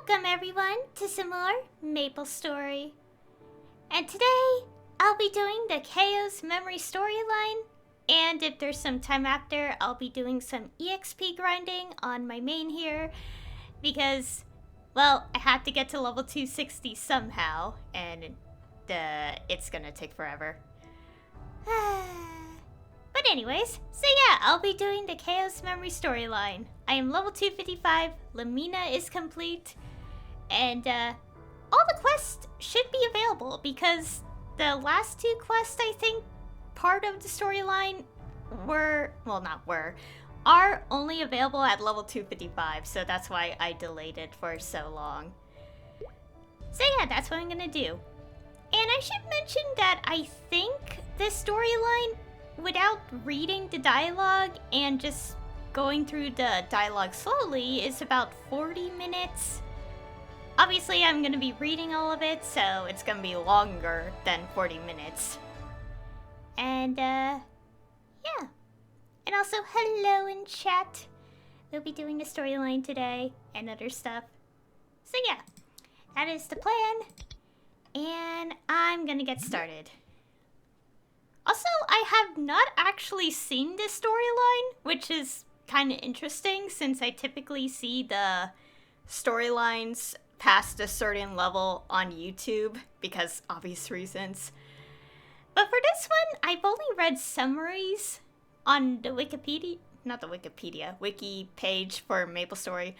Welcome everyone to some more Maplestory. And today, I'll be doing the Chaos Memory storyline. And if there's some time after, I'll be doing some EXP grinding on my main here. Because, well, I have to get to level 260 somehow. And it's gonna take forever. But anyways, so yeah, I'll be doing the Chaos Memory storyline. I am level 255, Lamina is complete, and all the quests should be available because the last two quests, I think, part of the storyline are only available at level 255, so that's why I delayed it for so long. So yeah, that's what I'm gonna do. And I should mention that I think this storyline, without reading the dialogue and just going through the dialogue slowly, is about 40 minutes. Obviously, I'm gonna be reading all of it, so it's gonna be longer than 40 minutes. And, yeah. And also, hello in chat. We'll be doing the storyline today and other stuff. So yeah, that is the plan. And I'm gonna get started. Also, I have not actually seen this storyline, which is kind of interesting since I typically see the storylines past a certain level on YouTube because obvious reasons. But for this one, I've only read summaries on the wiki page for Maplestory.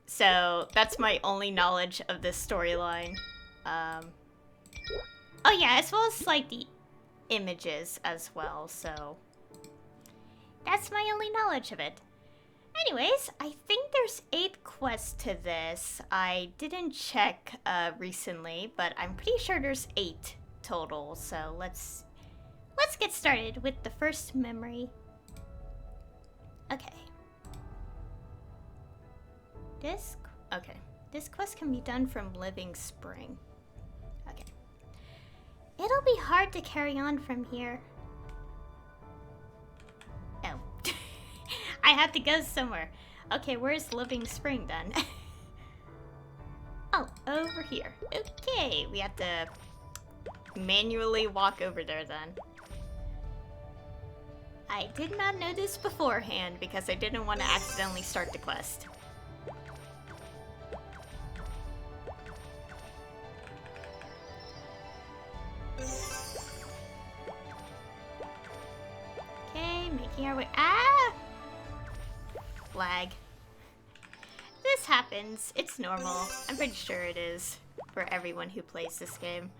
So that's my only knowledge of this storyline. Oh yeah, as well as like the images as well, so that's my only knowledge of it. Anyways, I think there's 8 quests to this. I didn't check recently, but I'm pretty sure there's 8 total. So let's get started with the first memory. Okay. This quest can be done from Living Spring. Okay. It'll be hard to carry on from here. Oh. I have to go somewhere. Okay, where's Living Spring then? Oh, over here. Okay, we have to manually walk over there then. I did not know this beforehand because I didn't want to accidentally start the quest. Okay, making our way. Ah! Lag. This happens. It's normal. I'm pretty sure it is for everyone who plays this game.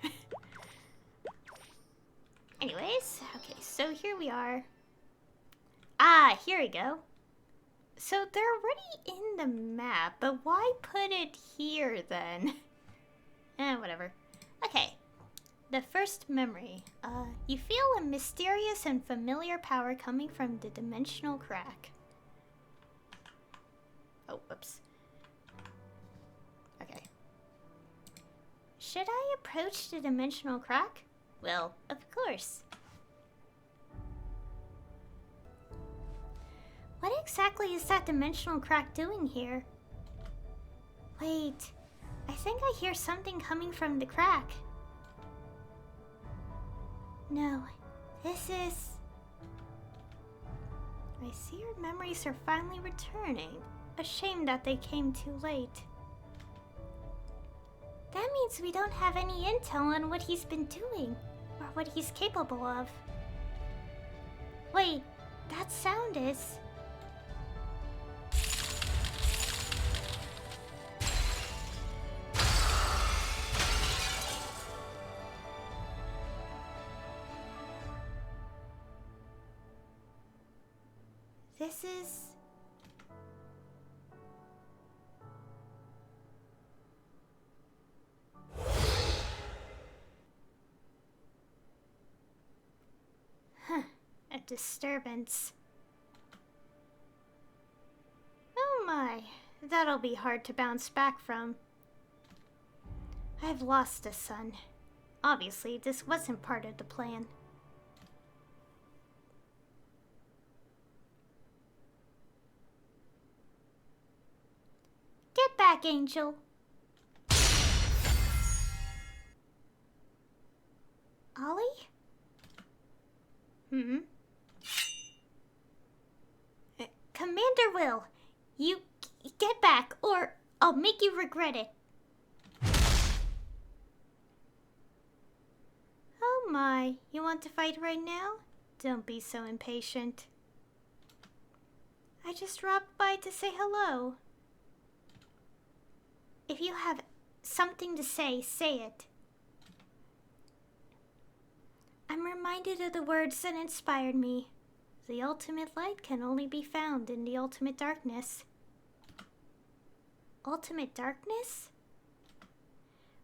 Anyways, okay, so here we are. Ah, here we go. So they're already in the map, but why put it here then? Whatever. Okay. The first memory. You feel a mysterious and familiar power coming from the dimensional crack. Oh, whoops. Okay. Should I approach the dimensional crack? Well, of course. What exactly is that dimensional crack doing here? Wait, I think I hear something coming from the crack. No, this is... I see your memories are finally returning. A shame that they came too late. That means we don't have any intel on what he's been doing, or what he's capable of. Wait, that sound is... This is... a disturbance. Oh my, that'll be hard to bounce back from. I've lost a son. Obviously, this wasn't part of the plan. back, Angel. Ollie? Commander Will, you get back, or I'll make you regret it. Oh my, you want to fight right now? Don't be so impatient. I just dropped by to say hello. If you have something to say, say it. I'm reminded of the words that inspired me. The ultimate light can only be found in the ultimate darkness. Ultimate darkness?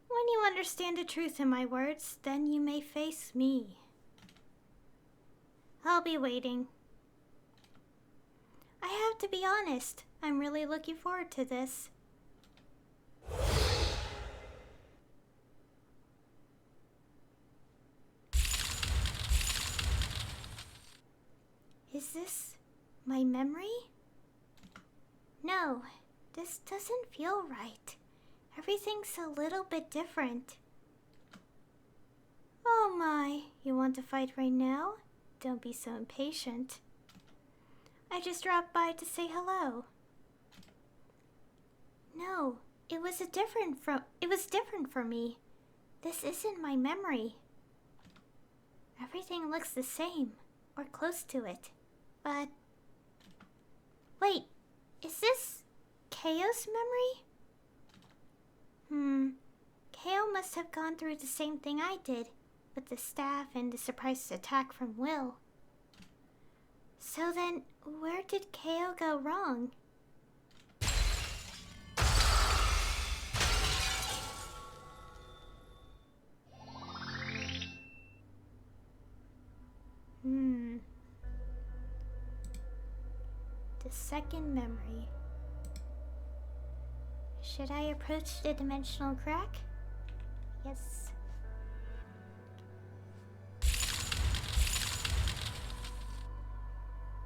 When you understand the truth in my words, then you may face me. I'll be waiting. I have to be honest, I'm really looking forward to this. Is this my memory? No, this doesn't feel right. Everything's a little bit different. Oh my, you want to fight right now? Don't be so impatient. I just dropped by to say hello. No, it was different for me. This isn't my memory. Everything looks the same, or close to it. But wait, is this Kao's memory? Kao must have gone through the same thing I did, with the staff and the surprise attack from Will. So then, where did Kao go wrong? The second memory. Should I approach the dimensional crack? Yes.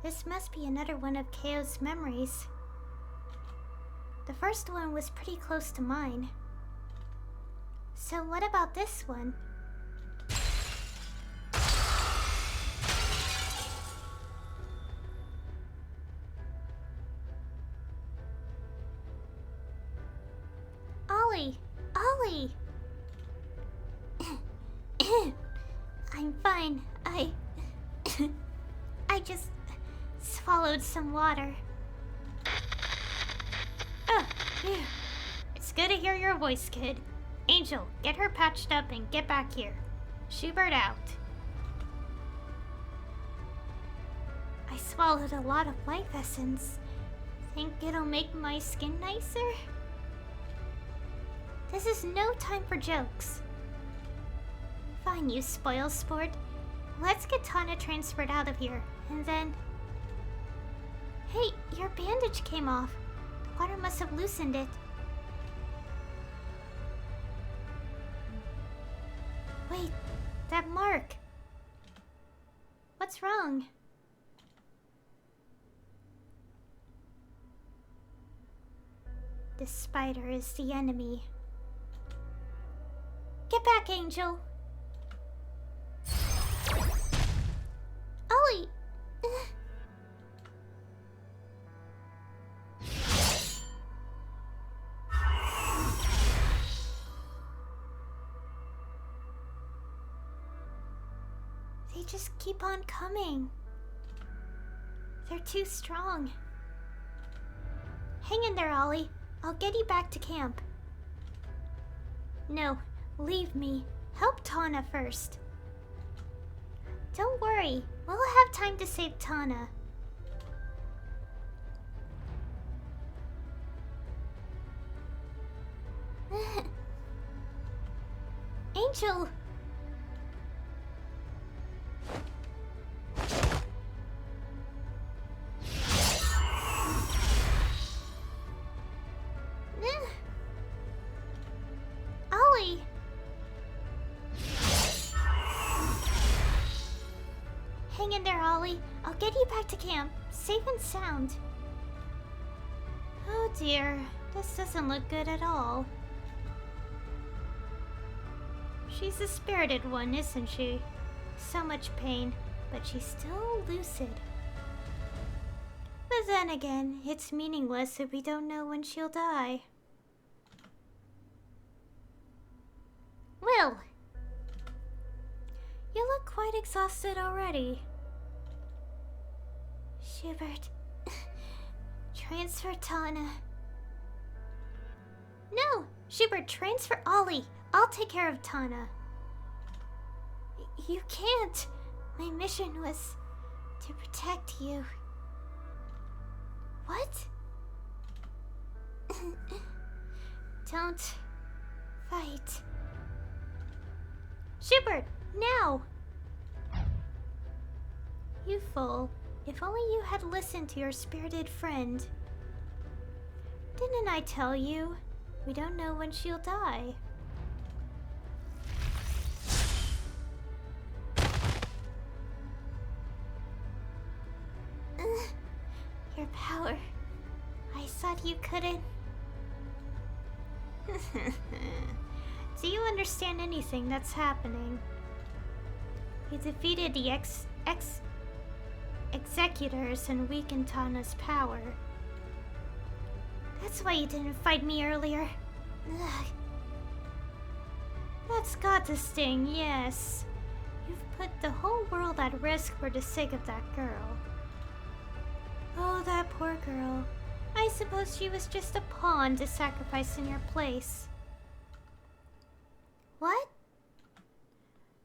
This must be another one of Kao's memories. The first one was pretty close to mine. So what about this one? Ollie! I'm fine. I just swallowed some water. Yeah. It's good to hear your voice, kid. Angel, get her patched up and get back here. Schubert out. I swallowed a lot of life essence. Think it'll make my skin nicer? This is no time for jokes. Fine, you spoil sport. Let's get Tana transferred out of here, and then... Hey, your bandage came off. The water must have loosened it. Wait, that mark. What's wrong? The spider is the enemy. Get back, Angel! Ollie! They just keep on coming. They're too strong. Hang in there, Ollie. I'll get you back to camp. No. Leave me. Help Tana first. Don't worry. We'll have time to save Tana. Angel! Ollie! Hang in there, Ollie. I'll get you back to camp, safe and sound. Oh dear. This doesn't look good at all. She's a spirited one, isn't she? So much pain, but she's still lucid. But then again, it's meaningless if we don't know when she'll die. Will! You look quite exhausted already. Schubert. Transfer Tana. No! Schubert, transfer Ollie. I'll take care of Tana. You can't. My mission was to protect you. What? Don't fight. Schubert, now! You fool. If only you had listened to your spirited friend. Didn't I tell you? We don't know when she'll die. Your power. I thought you couldn't. Do you understand anything that's happening? You defeated the executors and weakened Tana's power. That's why you didn't fight me earlier. Ugh. That's got to sting, yes. You've put the whole world at risk for the sake of that girl. Oh, that poor girl. I suppose she was just a pawn to sacrifice in your place. What?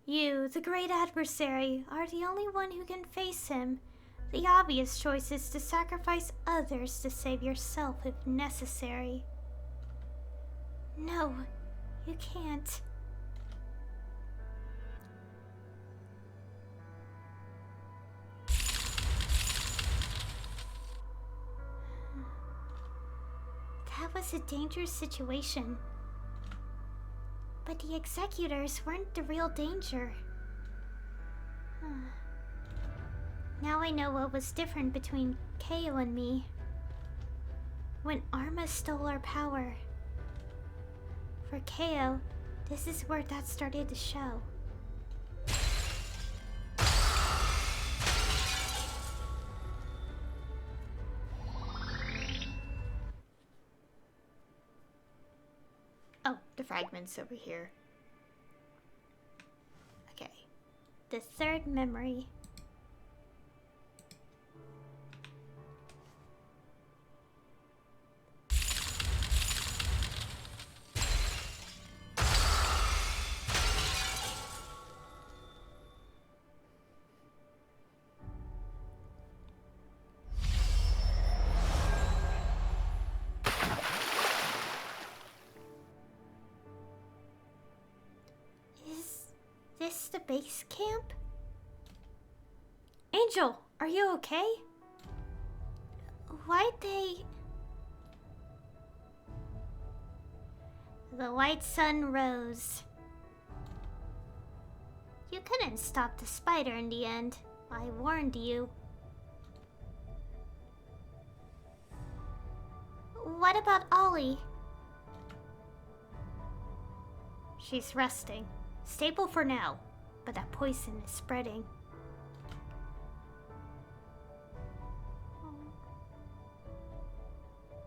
You, the great adversary, are the only one who can face him. The obvious choice is to sacrifice others to save yourself if necessary. No, you can't. That was a dangerous situation. But the executors weren't the real danger. Now I know what was different between Kayo and me. When Arma stole our power. For Kayo, this is where that started to show. Oh, the fragment's over here. Okay. The third memory. This the base camp? Angel, are you okay? Why'd they... The white sun rose. You couldn't stop the spider in the end. I warned you. What about Ollie? She's resting. Stable for now, but that poison is spreading.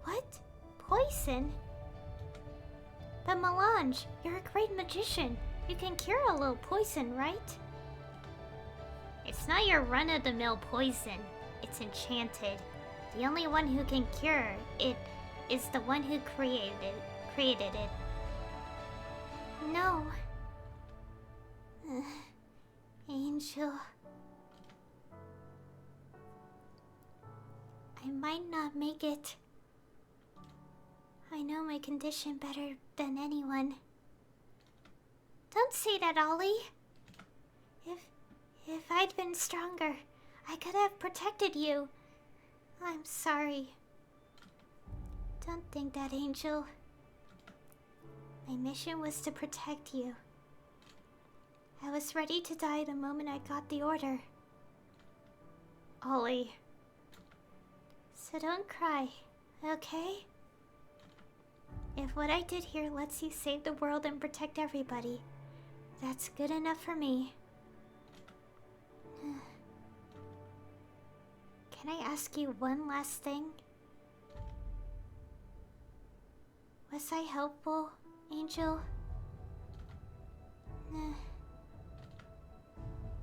What? Poison? But Melange, you're a great magician. You can cure a little poison, right? It's not your run-of-the-mill poison. It's enchanted. The only one who can cure it is the one who created it. No. Angel. I might not make it. I know my condition better than anyone. Don't say that, Ollie. If I'd been stronger, I could have protected you. I'm sorry. Don't think that, Angel. My mission was to protect you. I was ready to die the moment I got the order. Ollie. So don't cry, okay? If what I did here lets you save the world and protect everybody, that's good enough for me. Can I ask you one last thing? Was I helpful, Angel?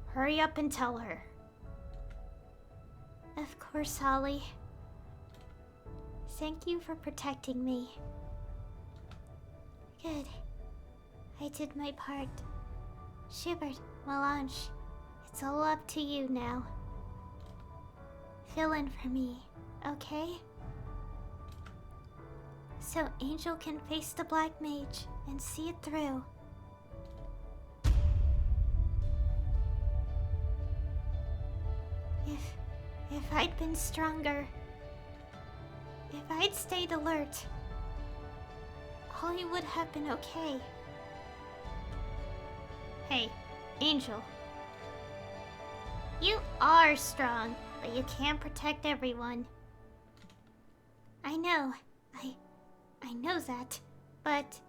Hurry up and tell her. Of course, Holly. Thank you for protecting me. Good. I did my part. Schubert, Melange, it's all up to you now. Fill in for me, okay? So Angel can face the Black Mage and see it through. If I'd been stronger, if I'd stayed alert, Holly would have been okay. Hey, Angel. You are strong, but you can't protect everyone. I know. I know that, but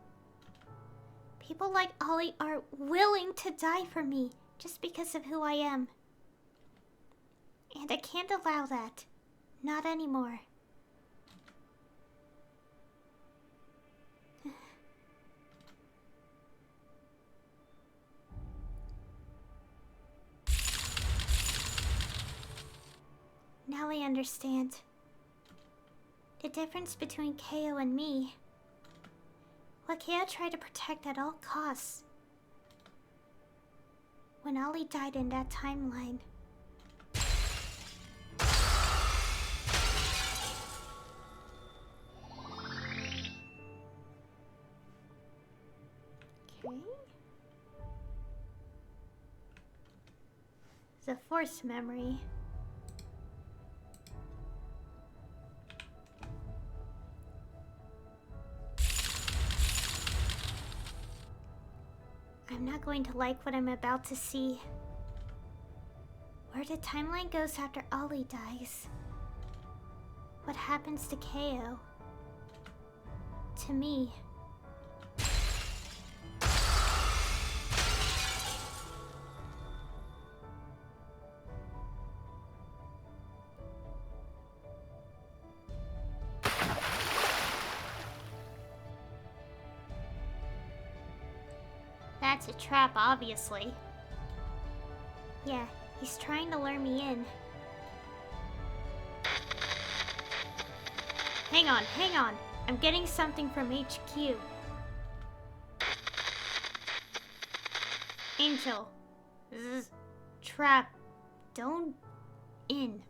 people like Ollie are willing to die for me just because of who I am. And I can't allow that. Not anymore. Now I understand. The difference between KO and me. What KO tried to protect at all costs. When Ollie died in that timeline. Okay. The forced memory. I'm not going to like what I'm about to see. Where the timeline goes after Ollie dies. What happens to KO? To me. That's a trap, obviously. Yeah, he's trying to lure me in. Hang on. I'm getting something from HQ. Angel. Zzz. Trap. Don't in.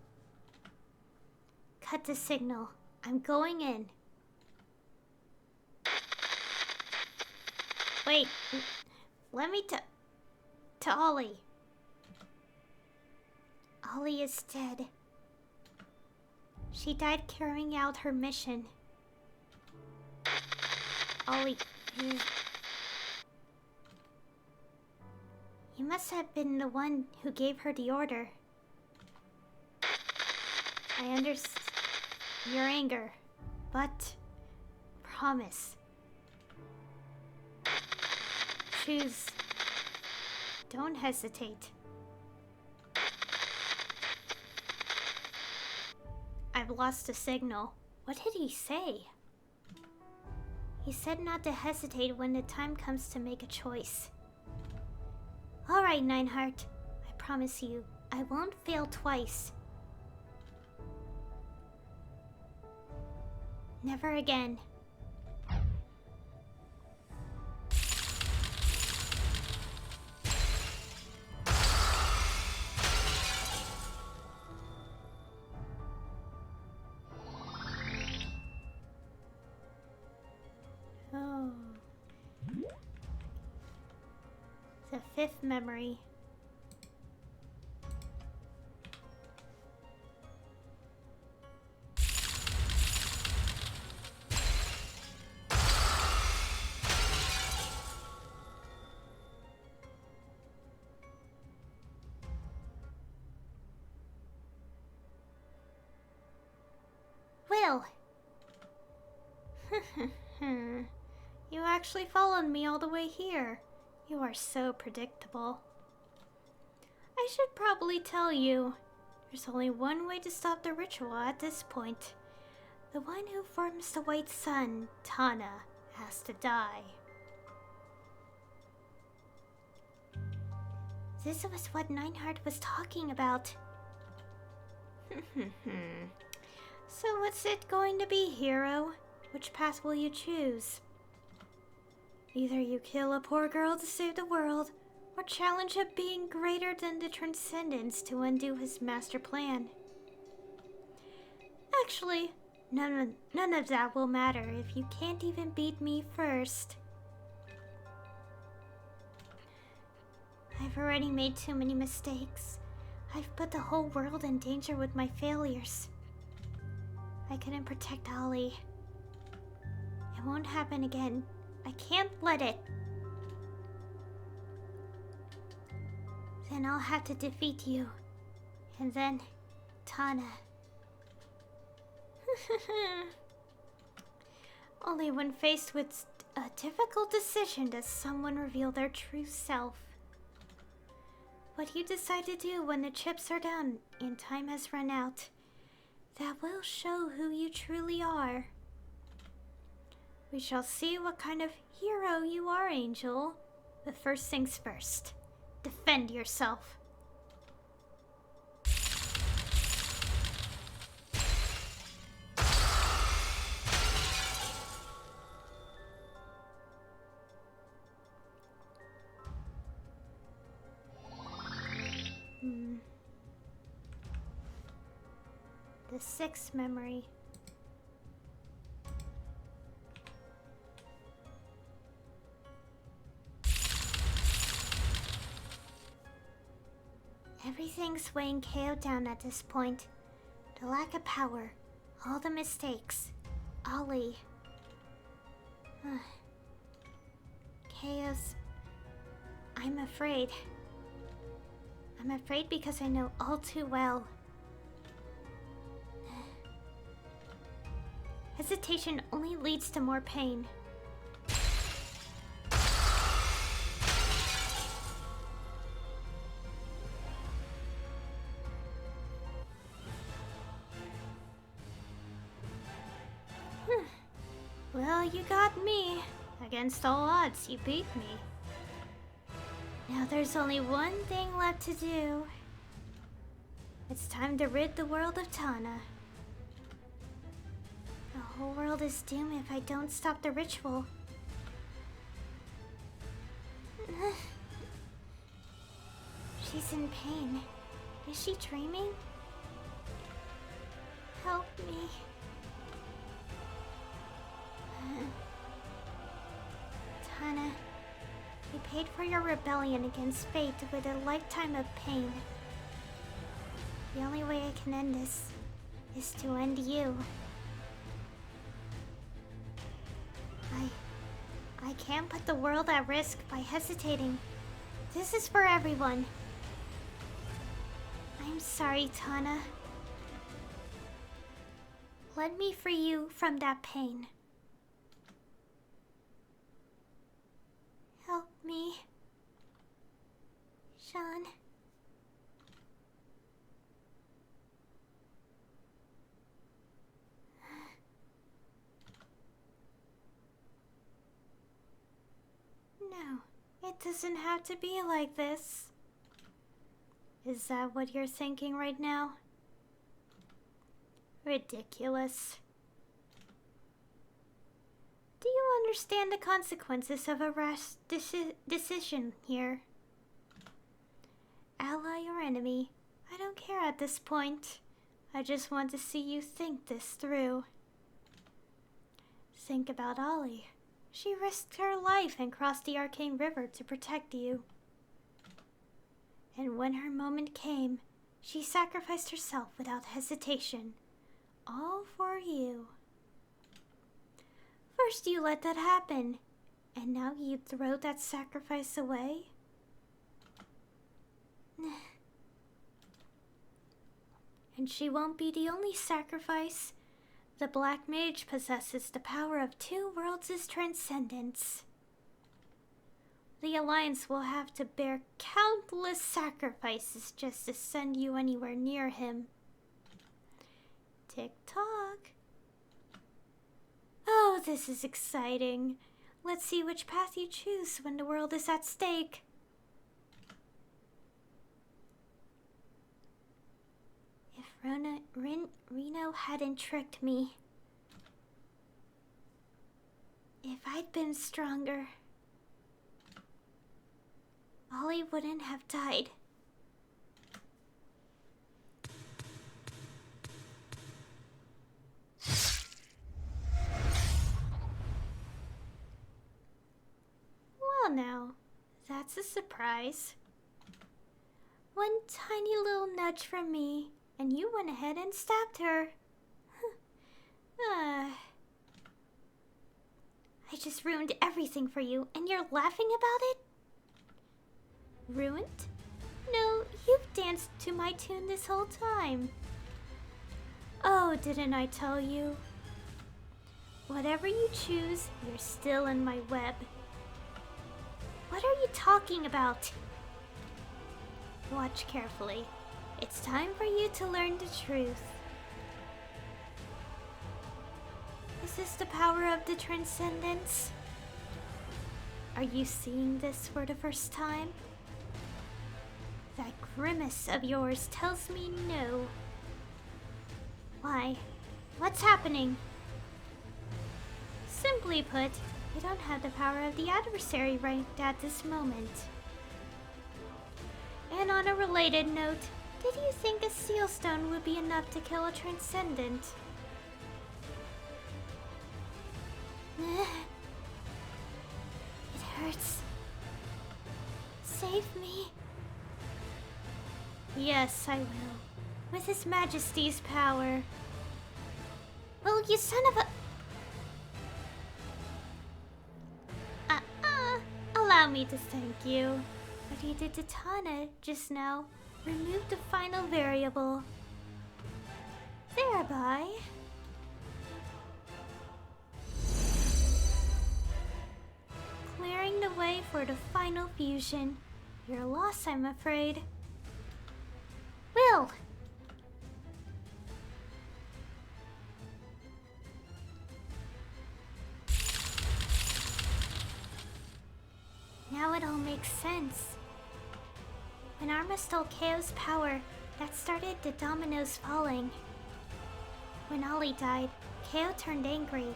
Cut the signal. I'm going in. Wait. Let me to Ollie. Ollie is dead. She died carrying out her mission. Ollie, you must have been the one who gave her the order. I understand your anger, but promise. Choose. Don't hesitate. I've lost a signal. What did he say? He said not to hesitate when the time comes to make a choice. Alright, Nineheart. I promise you, I won't fail twice. Never again. Oh. The fifth memory. Will. You actually followed me all the way here. You are so predictable. I should probably tell you, there's only one way to stop the ritual at this point. The one who forms the white sun, Tana, has to die. This was what Nineheart was talking about. So what's it going to be, hero? Which path will you choose? Either you kill a poor girl to save the world, or challenge a being greater than the Transcendence to undo his master plan. Actually, none of that will matter if you can't even beat me first. I've already made too many mistakes. I've put the whole world in danger with my failures. I couldn't protect Ollie. It won't happen again. I can't let it. Then I'll have to defeat you. And then Tana. Only when faced with a difficult decision does someone reveal their true self. What you decide to do when the chips are down and time has run out, that will show who you truly are. We shall see what kind of hero you are, Angel. But first things first. Defend yourself. The sixth memory. Everything's weighing KO down at this point. The lack of power, all the mistakes, Ollie. KO's... I'm afraid. I'm afraid because I know all too well. Hesitation only leads to more pain. Well, you got me. Against all odds, you beat me. Now there's only one thing left to do. It's time to rid the world of Tana. The whole world is doomed if I don't stop the ritual. She's in pain. Is she dreaming? Help me. Tana, you paid for your rebellion against fate with a lifetime of pain. The only way I can end this is to end you. I can't put the world at risk by hesitating. This is for everyone. I'm sorry, Tana. Let me free you from that pain. Help me, Sean. No, it doesn't have to be like this. Is that what you're thinking right now? Ridiculous. Do you understand the consequences of a rash decision here? Ally or enemy, I don't care at this point. I just want to see you think this through. Think about Ollie. She risked her life and crossed the arcane river to protect you. And when her moment came, she sacrificed herself without hesitation. All for you. First you let that happen, and now you throw that sacrifice away? And she won't be the only sacrifice. The Black Mage possesses the power of 2 worlds' transcendence. The Alliance will have to bear countless sacrifices just to send you anywhere near him. Tick-tock. Oh, this is exciting. Let's see which path you choose when the world is at stake. If Reno hadn't tricked me. If I'd been stronger, Ollie wouldn't have died. Well now, that's a surprise. One tiny little nudge from me, and you went ahead and stabbed her. I just ruined everything for you, and you're laughing about it? Ruined? No, you've danced to my tune this whole time. Oh, didn't I tell you? Whatever you choose, you're still in my web. What are you talking about? Watch carefully. It's time for you to learn the truth. Is this the power of the transcendence? Are you seeing this for the first time? That grimace of yours tells me no. Why? What's happening? Simply put, you don't have the power of the adversary right at this moment. And on a related note, did you think a seal stone would be enough to kill a transcendent? It hurts. Save me. Yes, I will. With His Majesty's power. Well, you son of a... Allow me to thank you. What you did to Tana just now removed the final variable. Thereby... clearing the way for the final fusion. You're lost, I'm afraid. Will! Now it all makes sense. When Arma stole Kao's power, that started the dominoes falling. When Ollie died, Kao turned angry,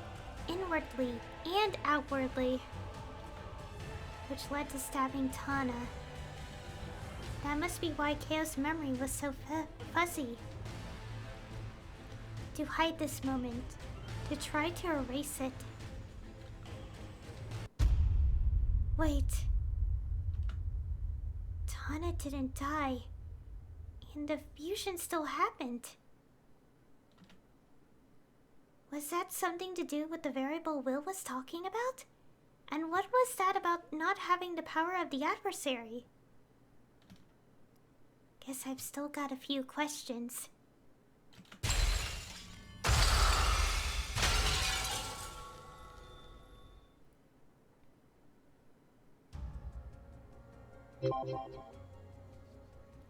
inwardly and outwardly, which led to stabbing Tana. That must be why Kao's memory was so fuzzy. To hide this moment, to try to erase it. Wait. Tana didn't die, and the fusion still happened. Was that something to do with the variable Will was talking about? And what was that about not having the power of the adversary? Guess I've still got a few questions.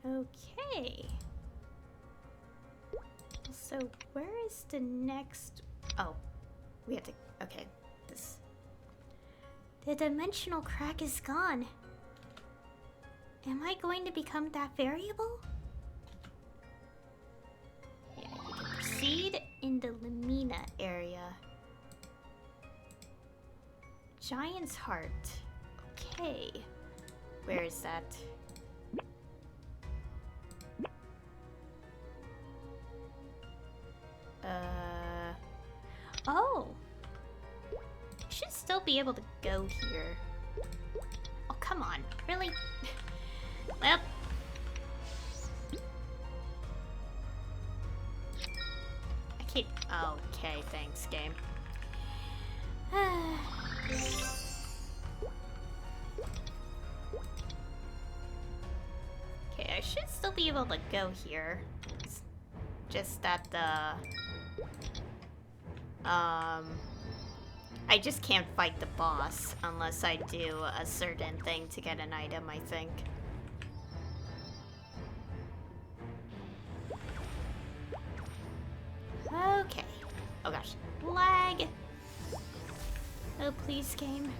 Okay. So where is the next... Oh, we have to... Okay, this... The dimensional crack is gone. Am I going to become that variable? Yeah, you can proceed in the Lamina area. Giant's Heart. Okay. Where is that? Oh! I should still be able to go here. Oh, come on. Really? Well. I can't... Okay, thanks, game. Okay, I should still be able to go here. It's just that the... I just can't fight the boss unless I do a certain thing to get an item, I think. Okay. Oh gosh. Lag! Oh, please, game.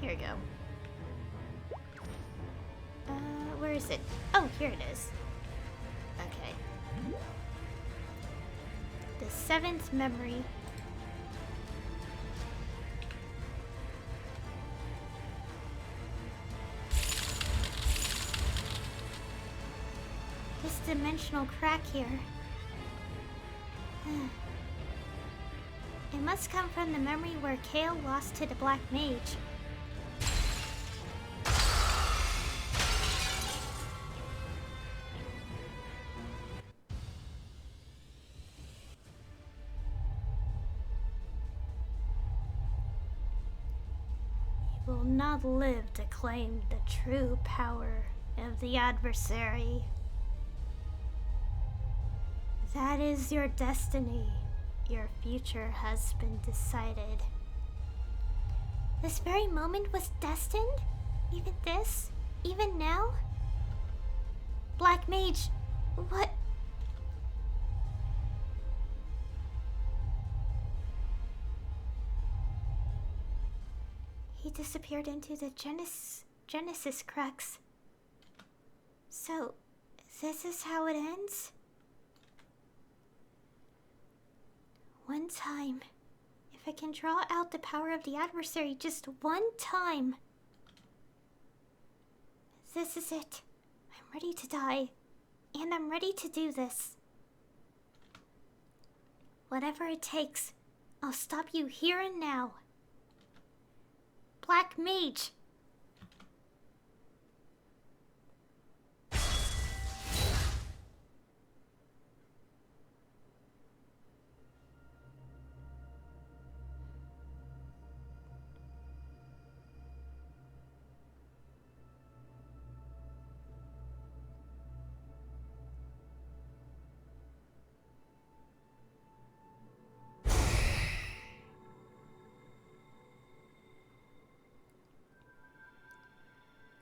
Here we go. Where is it? Oh, here it is. Okay. The 7th memory. This dimensional crack here. It must come from the memory where Kale lost to the Black Mage. You will not live to claim the true power of the adversary. That is your destiny. Your future has been decided. This very moment was destined? Even this? Even now? Black Mage, what? He disappeared into the Genesis cracks. So, this is how it ends? One time. If I can draw out the power of the adversary just one time. This is it. I'm ready to die. And I'm ready to do this. Whatever it takes, I'll stop you here and now. Black Mage!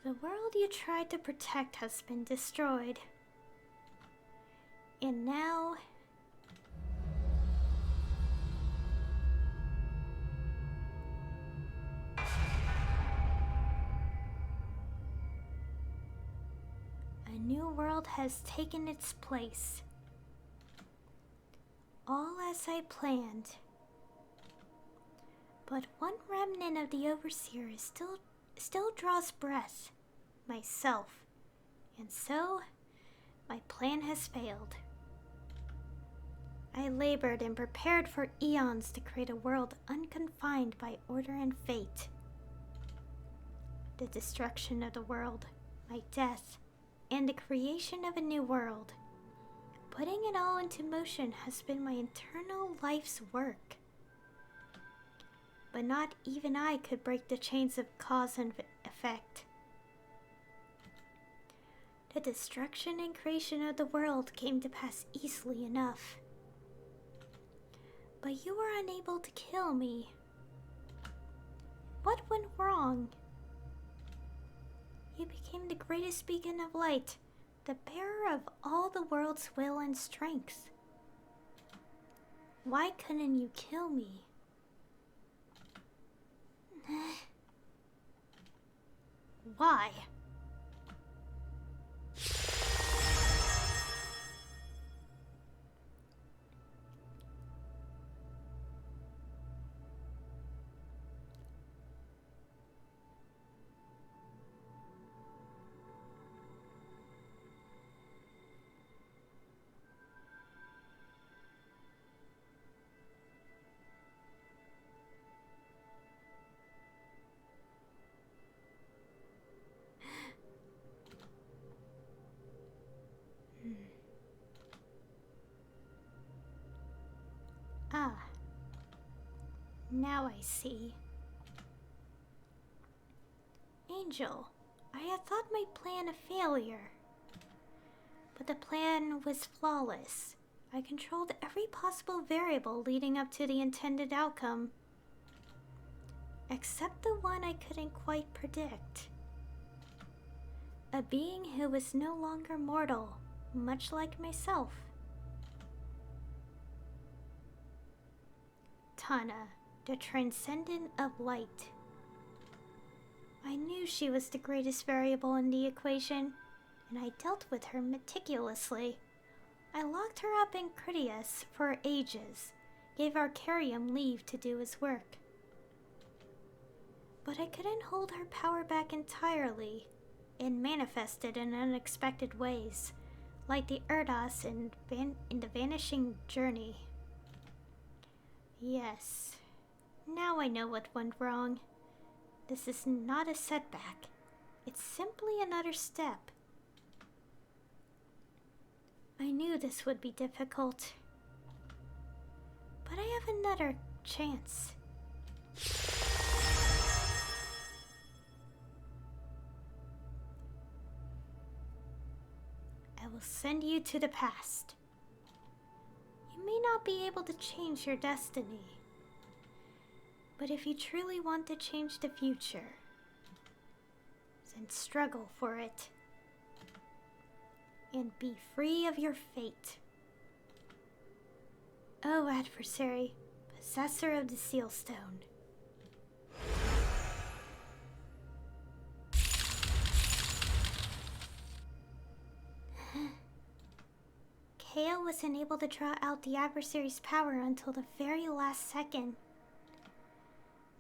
The world you tried to protect has been destroyed. And now... a new world has taken its place. All as I planned. But one remnant of the Overseer is still draws breath. Myself. And so, my plan has failed. I labored and prepared for eons to create a world unconfined by order and fate. The destruction of the world, my death, and the creation of a new world. Putting it all into motion has been my eternal life's work. But not even I could break the chains of cause and effect. The destruction and creation of the world came to pass easily enough. But you were unable to kill me. What went wrong? You became the greatest beacon of light, the bearer of all the world's will and strength. Why couldn't you kill me? Why? Ah, now I see. Angel, I had thought my plan a failure. But the plan was flawless. I controlled every possible variable leading up to the intended outcome. Except the one I couldn't quite predict. A being who was no longer mortal, much like myself. Tana, the transcendent of light. I knew she was the greatest variable in the equation, and I dealt with her meticulously. I locked her up in Critias for ages, gave Arcarium leave to do his work. But I couldn't hold her power back entirely. It manifested in unexpected ways, like the Erdos in the Vanishing Journey. Yes, now I know what went wrong. This is not a setback. It's simply another step. I knew this would be difficult. But I have another chance. I will send you to the past. You may not be able to change your destiny. But if you truly want to change the future, then struggle for it. And be free of your fate. Oh, adversary, possessor of the seal stone. Kale wasn't able to draw out the adversary's power until the very last second.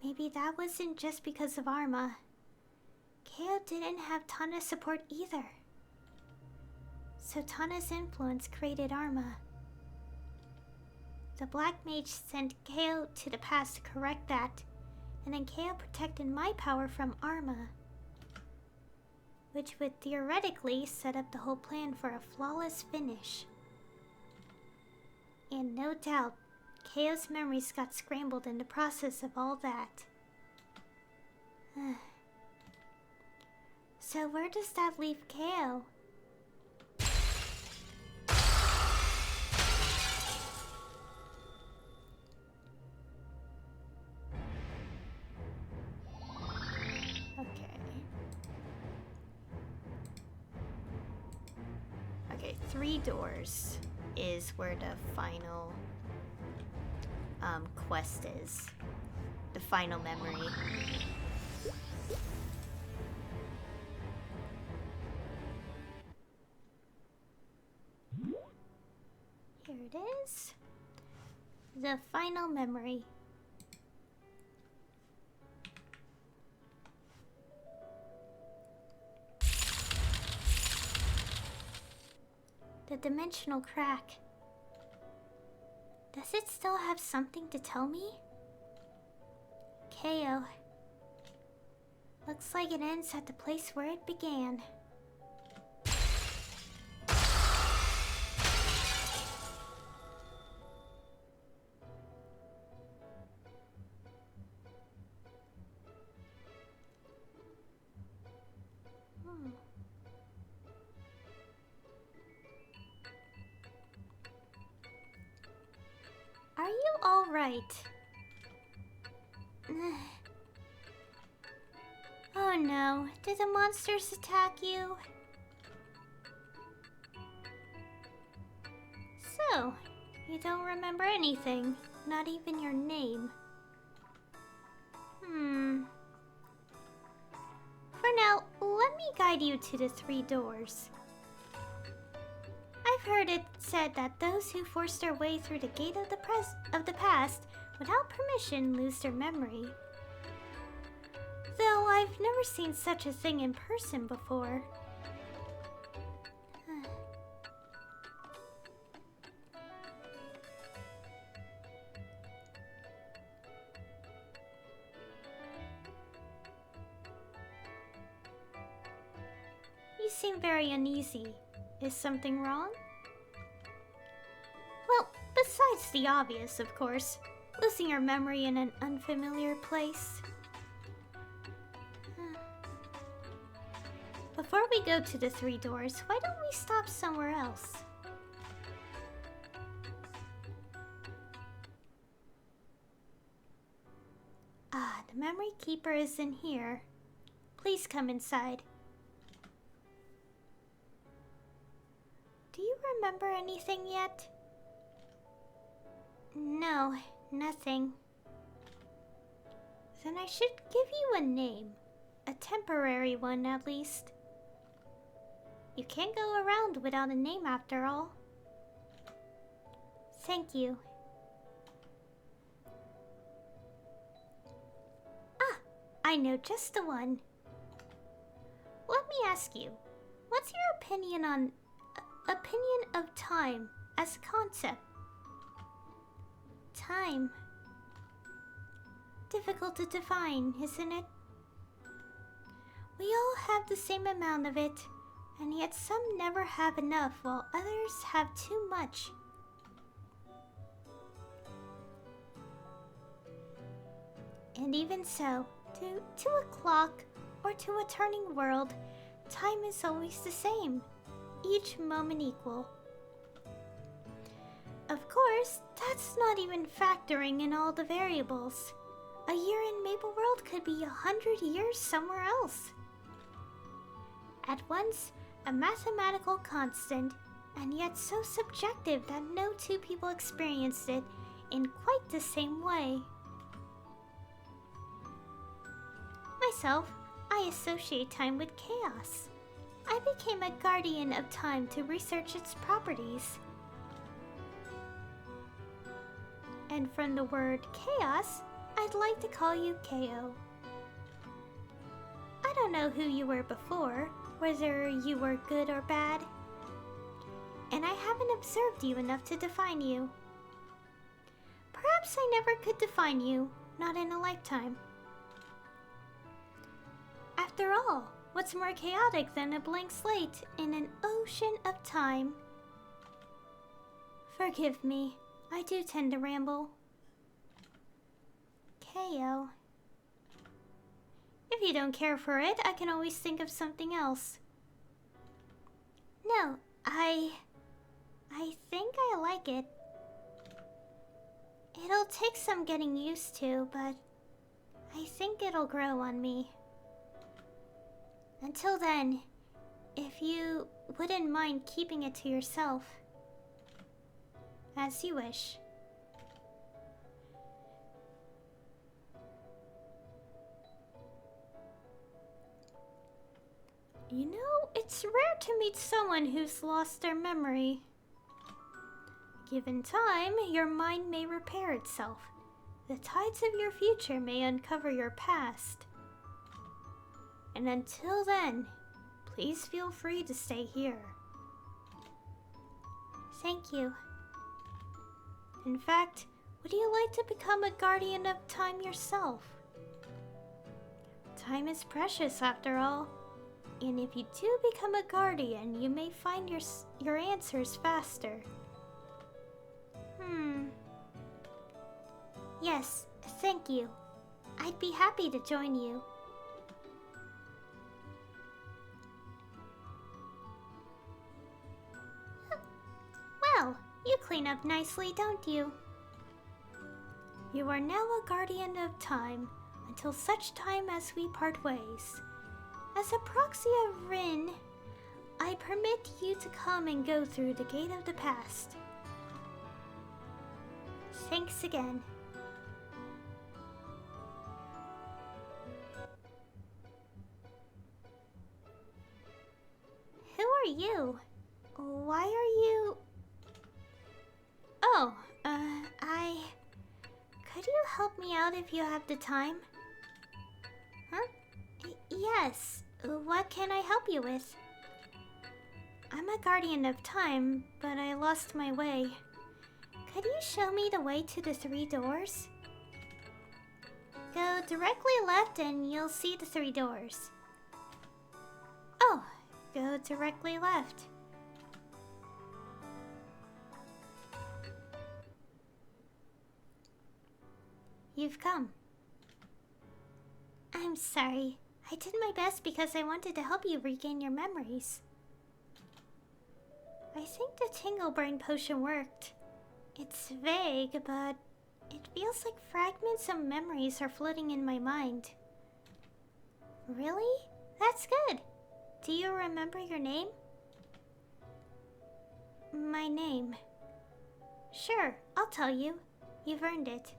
Maybe that wasn't just because of Arma. Kale didn't have Tana's support either. So Tana's influence created Arma. The Black Mage sent Kale to the past to correct that, and then Kale protected my power from Arma, which would theoretically set up the whole plan for a flawless finish. And no doubt, Kao's memories got scrambled in the process of all that. So where does that leave Kao? Okay, 3 doors is where the final quest is. The final memory. Here it is. The final memory. The dimensional crack. Does it still have something to tell me? KO. Looks like it ends at the place where it began. Are you all right? Oh no, did the monsters attack you? So, you don't remember anything, not even your name. For now, let me guide you to the 3 doors. I've heard it said that those who force their way through the gate of the past without permission lose their memory. Though I've never seen such a thing in person before. You seem very uneasy. Is something wrong? Well, besides the obvious, of course. Losing your memory in an unfamiliar place. But before we go to the three doors, why don't we stop somewhere else? Ah, the memory keeper is in here. Please come inside. Do you remember anything yet? No, nothing. Then I should give you a name. A temporary one, at least. You can't go around without a name after all. Thank you. Ah, I know just the one. Let me ask you, what's your opinion on... opinion of time as a concept? Time. Difficult to define, isn't it? We all have the same amount of it, and yet some never have enough while others have too much. And even so, to a clock or to a turning world, time is always the same, each moment equal. Of course, that's not even factoring in all the variables. A year in Maple World could be 100 years somewhere else. At once, a mathematical constant, and yet so subjective that no two people experienced it in quite the same way. Myself, I associate time with chaos. I became a guardian of time to research its properties. And from the word chaos, I'd like to call you KO. I don't know who you were before, whether you were good or bad. And I haven't observed you enough to define you. Perhaps I never could define you, not in a lifetime. After all, what's more chaotic than a blank slate in an ocean of time? Forgive me, I do tend to ramble. KO. If you don't care for it, I can always think of something else. No, I think I like it. It'll take some getting used to, but I think it'll grow on me. Until then, if you wouldn't mind keeping it to yourself. As you wish. You know, it's rare to meet someone who's lost their memory. Given time, your mind may repair itself. The tides of your future may uncover your past. And until then, please feel free to stay here. Thank you. In fact, would you like to become a guardian of time yourself? Time is precious after all. And if you do become a guardian, you may find your answers faster. Yes, thank you. I'd be happy to join you. Well, you clean up nicely, don't you? You are now a guardian of time until such time as we part ways. As a proxy of Rin, I permit you to come and go through the gate of the past. Thanks again. Who are you? Why are you... Oh, Could you help me out if you have the time? Huh? Yes. What can I help you with? I'm a guardian of time, but I lost my way. Could you show me the way to the 3 doors? Go directly left and you'll see the 3 doors. Oh, go directly left. You've come. I'm sorry. I did my best because I wanted to help you regain your memories. I think the Tingle Brain potion worked. It's vague, but it feels like fragments of memories are floating in my mind. Really? That's good. Do you remember your name? My name. Sure, I'll tell you. You've earned it.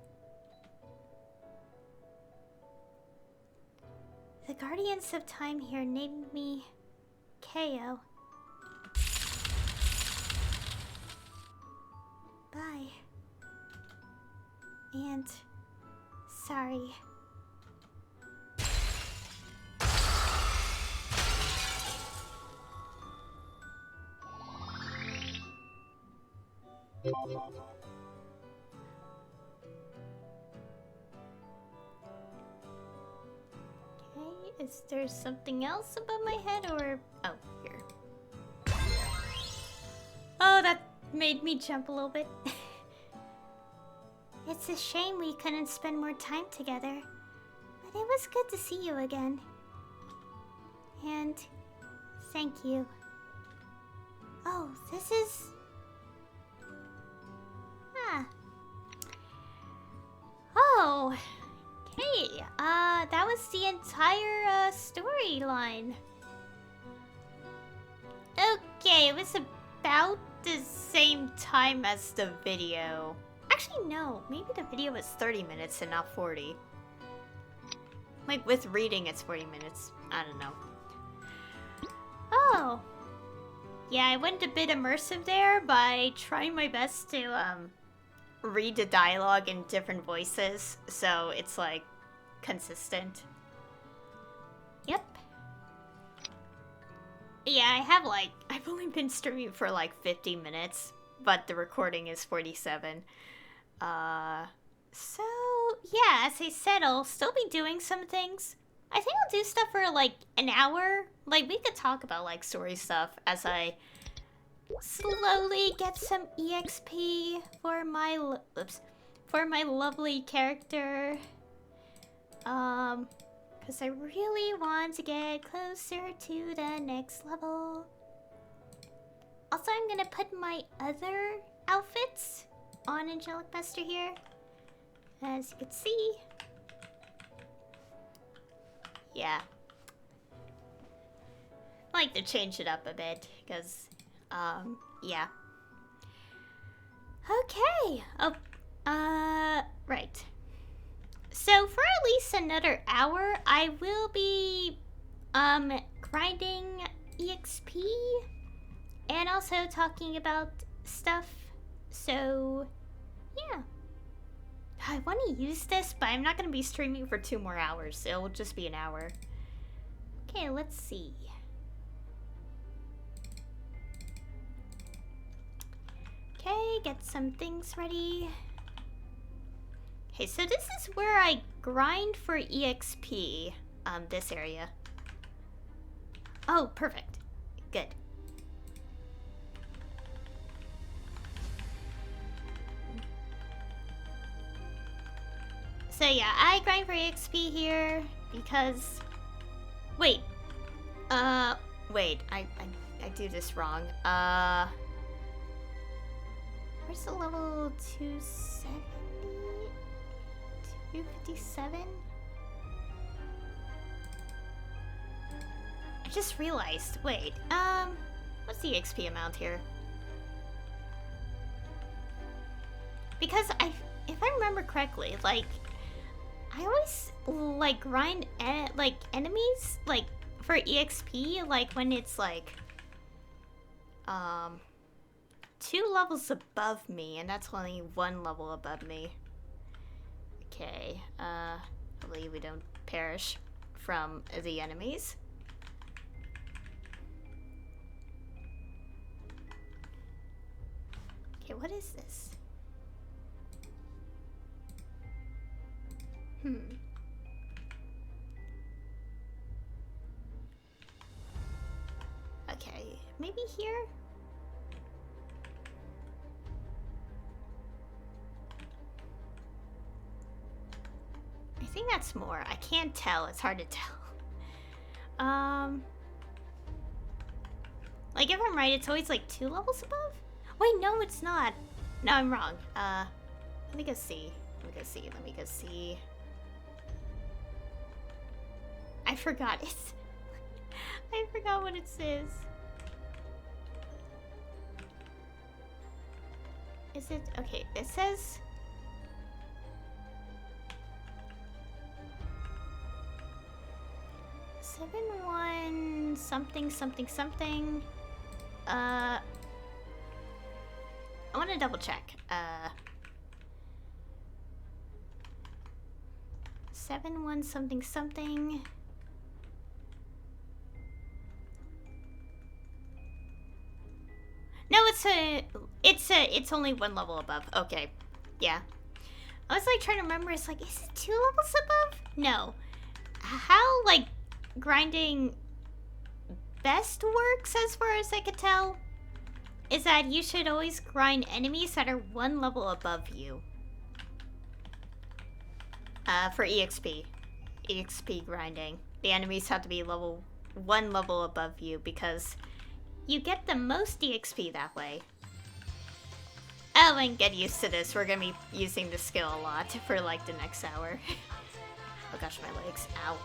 The Guardians of Time here named me KO. Bye. And sorry. Okay, is there something else above my head or... Oh, here. Oh, that made me jump a little bit. It's a shame we couldn't spend more time together, but it was good to see you again. And thank you. Oh, this is... Ah. Oh, okay. That was the entire storyline. Okay, it was about the same time as the video. Actually, no. Maybe the video was 30 minutes and not 40. Like, with reading, it's 40 minutes. I don't know. Oh. Yeah, I went a bit immersive there by trying my best to, read the dialogue in different voices. So it's, like, consistent. Yep. Yeah, I have, like, I've only been streaming for, like, 50 minutes. But the recording is 47. So, yeah, as I said, I'll still be doing some things. I think I'll do stuff for, like, an hour. Like, we could talk about, like, story stuff as I slowly get some EXP for my, for my lovely character. Because I really want to get closer to the next level. Also, I'm gonna put my other outfits on Angelic Buster here. As you can see. Yeah. I like to change it up a bit, because, yeah. Okay. Oh, right. So, for at least another hour, I will be, grinding EXP. And also talking about stuff. So, yeah. I want to use this, but I'm not going to be streaming for 2 more hours. It will just be an hour. Okay, let's see. Okay, get some things ready. Okay, so this is where I grind for EXP. This area. Oh, perfect. Good. So yeah, I grind for EXP here because... Wait. Wait, I do this wrong. Where's the level 270? 257? I just realized, wait, what's the XP amount here? Because if I remember correctly, like, I always, like, grind, like, enemies, like, for EXP, like, when it's, like, 2 levels above me, and that's only 1 level above me. Okay, hopefully we don't perish from the enemies. Okay, what is this? Okay, maybe here? I think that's more. I can't tell. It's hard to tell. Like if I'm right, it's always like 2 levels above? Wait, no, it's not. No, I'm wrong. Let me go see. Let me go see. I forgot it. I forgot what it says. Is it? Okay, it says... Seven something something something. I want to double check. 7 something something. No, it's only 1 level above. Okay, yeah. I was like trying to remember. It's like, is it 2 levels above? No. How like grinding best works, as far as I could tell, is that you should always grind enemies that are 1 level above you. For EXP grinding, the enemies have to be 1 level above you because you get the most EXP that way. Oh, and get used to this. We're gonna be using the skill a lot for like the next hour. Oh gosh, my legs. Ow.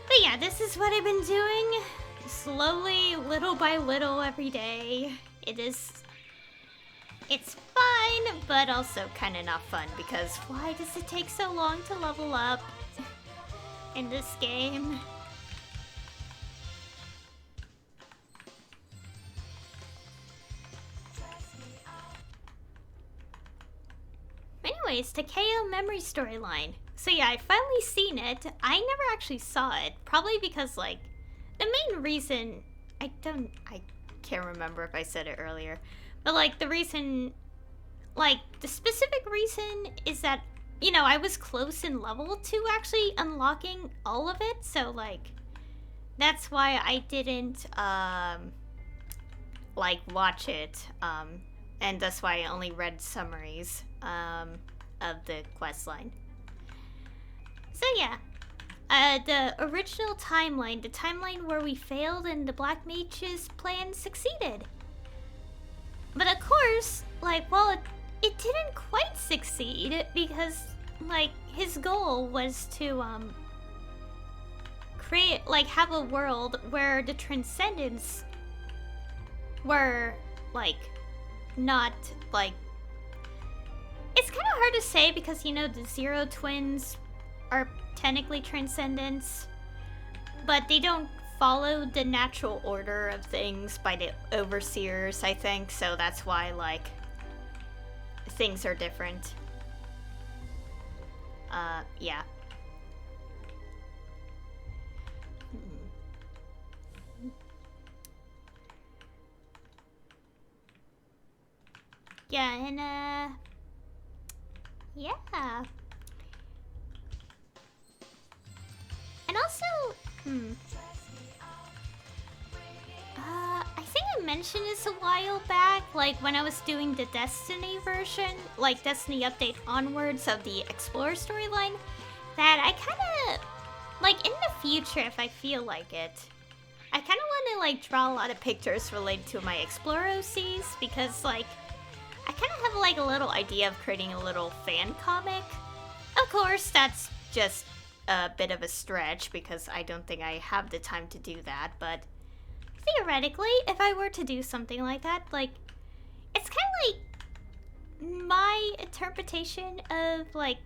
But yeah, this is what I've been doing. Slowly, little by little, every day. It's fun, but also kind of not fun because why does it take so long to level up in this game? Anyways, Takeo memory storyline. So yeah, I finally seen it. I never actually saw it, probably because like the main reason I can't remember if I said it earlier, but like the reason, like the specific reason is that, you know, I was close in level to actually unlocking all of it, so like that's why I didn't like watch it, and that's why I only read summaries of the questline. So yeah, the original timeline, the timeline where we failed and the Black Mage's plan succeeded. But of course, like, well, it didn't quite succeed because, like, his goal was to, create, like, have a world where the Transcendents were, like, not, like... It's kind of hard to say because, you know, the Zero Twins are technically Transcendents, but they don't follow the natural order of things by the Overseers, I think, so that's why, like, things are different. Yeah. Yeah, and, yeah. And also, I think I mentioned this a while back, like when I was doing the Destiny version, like Destiny Update onwards of the Explorer storyline, that I kind of, like in the future, if I feel like it, I kind of want to like draw a lot of pictures related to my Explorer OCs, because like, I kind of have like a little idea of creating a little fan comic. Of course, that's just a bit of a stretch because I don't think I have the time to do that, but theoretically, if I were to do something like that, like, it's kind of like my interpretation of like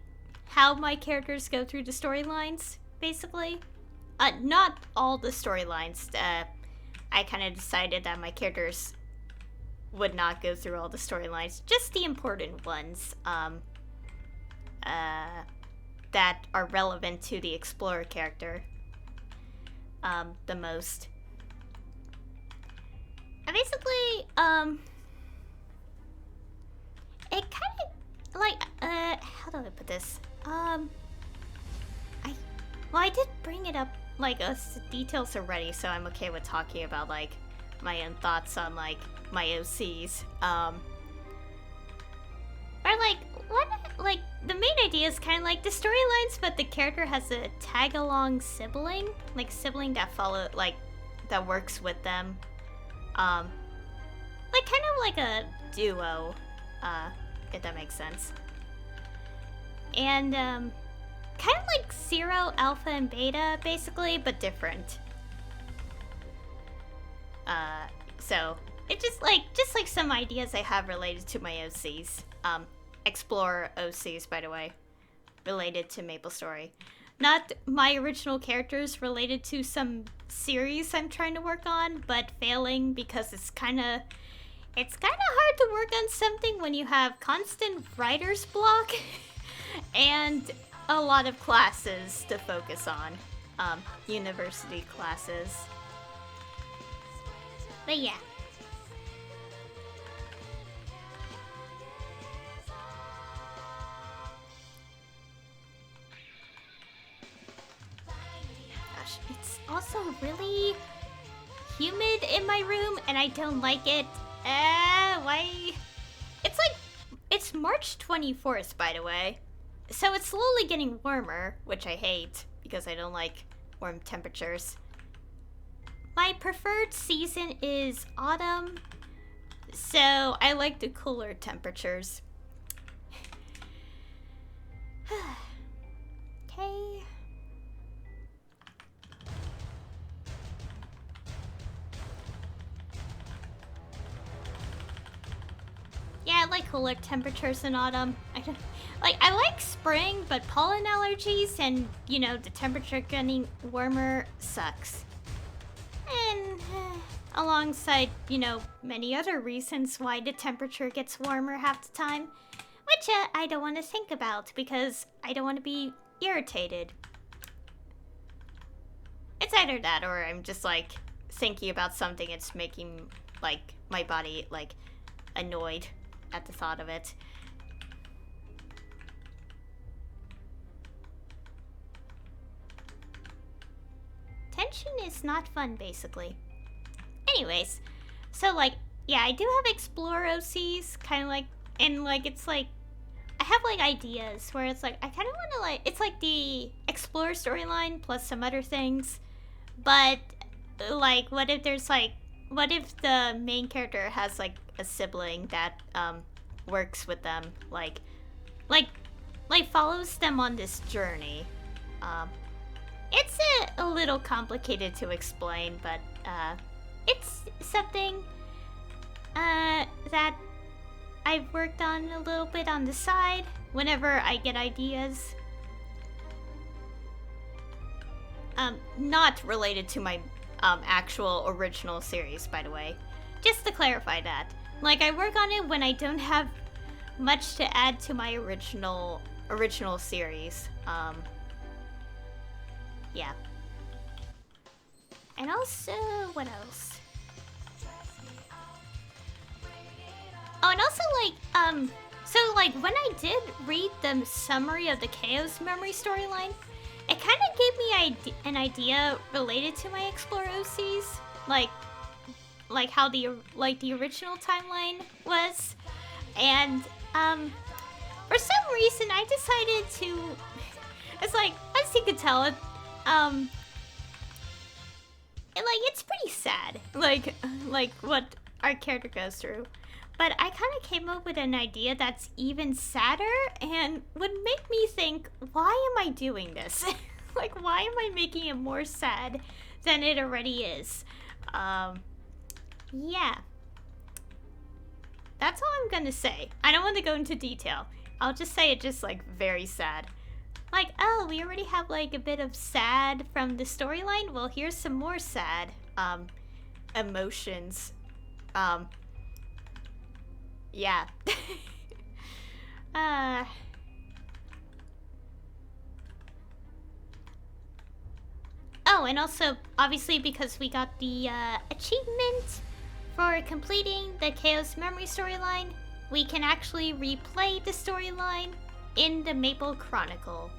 how my characters go through the storylines, basically. Not all the storylines. I kind of decided that my characters would not go through all the storylines, just the important ones that are relevant to the Explorer character the most. And basically, it kind of, like, how do I put this? I did bring it up, like, details already, so I'm okay with talking about, like, my own thoughts on, like, my OCs. Or, like, what, like, the main idea is kind of like the storylines, but the character has a tag-along sibling, like sibling that that works with them, like kind of like a duo, if that makes sense. And kind of like Zero, Alpha, and Beta, basically, but different. So it's just like some ideas I have related to my OCs. Explore OCs, by the way, related to Maplestory. Not my original characters related to some series I'm trying to work on, but failing because it's kind of hard to work on something when you have constant writer's block and a lot of classes to focus on, university classes. But yeah. Gosh, it's also really humid in my room and I don't like it. Why? It's March 24th, by the way. So it's slowly getting warmer, which I hate because I don't like warm temperatures. My preferred season is autumn, so I like the cooler temperatures. Okay. Yeah, I like cooler temperatures in autumn. I like spring, but pollen allergies and, you know, the temperature getting warmer sucks. And alongside, you know, many other reasons why the temperature gets warmer half the time, which I don't want to think about because I don't want to be irritated. It's either that or I'm just like thinking about something, it's making like my body like annoyed at the thought of it. Tension is not fun, basically. Anyways, so like, yeah, I do have Explore OCs, kind of like, and like, it's like, I have like ideas where it's like, I kind of want to like, it's like the Explore storyline plus some other things, but like, what if the main character has like a sibling that works with them, like follows them on this journey. It's a little complicated to explain, but it's something that I've worked on a little bit on the side whenever I get ideas. Not related to my actual original series, by the way. Just to clarify that. Like, I work on it when I don't have much to add to my original series. Yeah. And also, what else? Oh, and also, like, so, like, when I did read the summary of the Chaos Memory storyline, it kind of gave me an idea related to my Explore OCs, like how the original timeline was, and for some reason I decided to. It's like, as you could tell, it's pretty sad, like what our character goes through. But I kind of came up with an idea that's even sadder and would make me think, why am I doing this? Like, why am I making it more sad than it already is? Yeah. That's all I'm gonna say. I don't want to go into detail. I'll just say it's just, like, very sad. Like, oh, we already have, like, a bit of sad from the storyline? Well, here's some more sad, emotions. Yeah. Oh, and also, obviously, because we got the achievement for completing the Chaos Memory storyline, we can actually replay the storyline in the Maple Chronicle.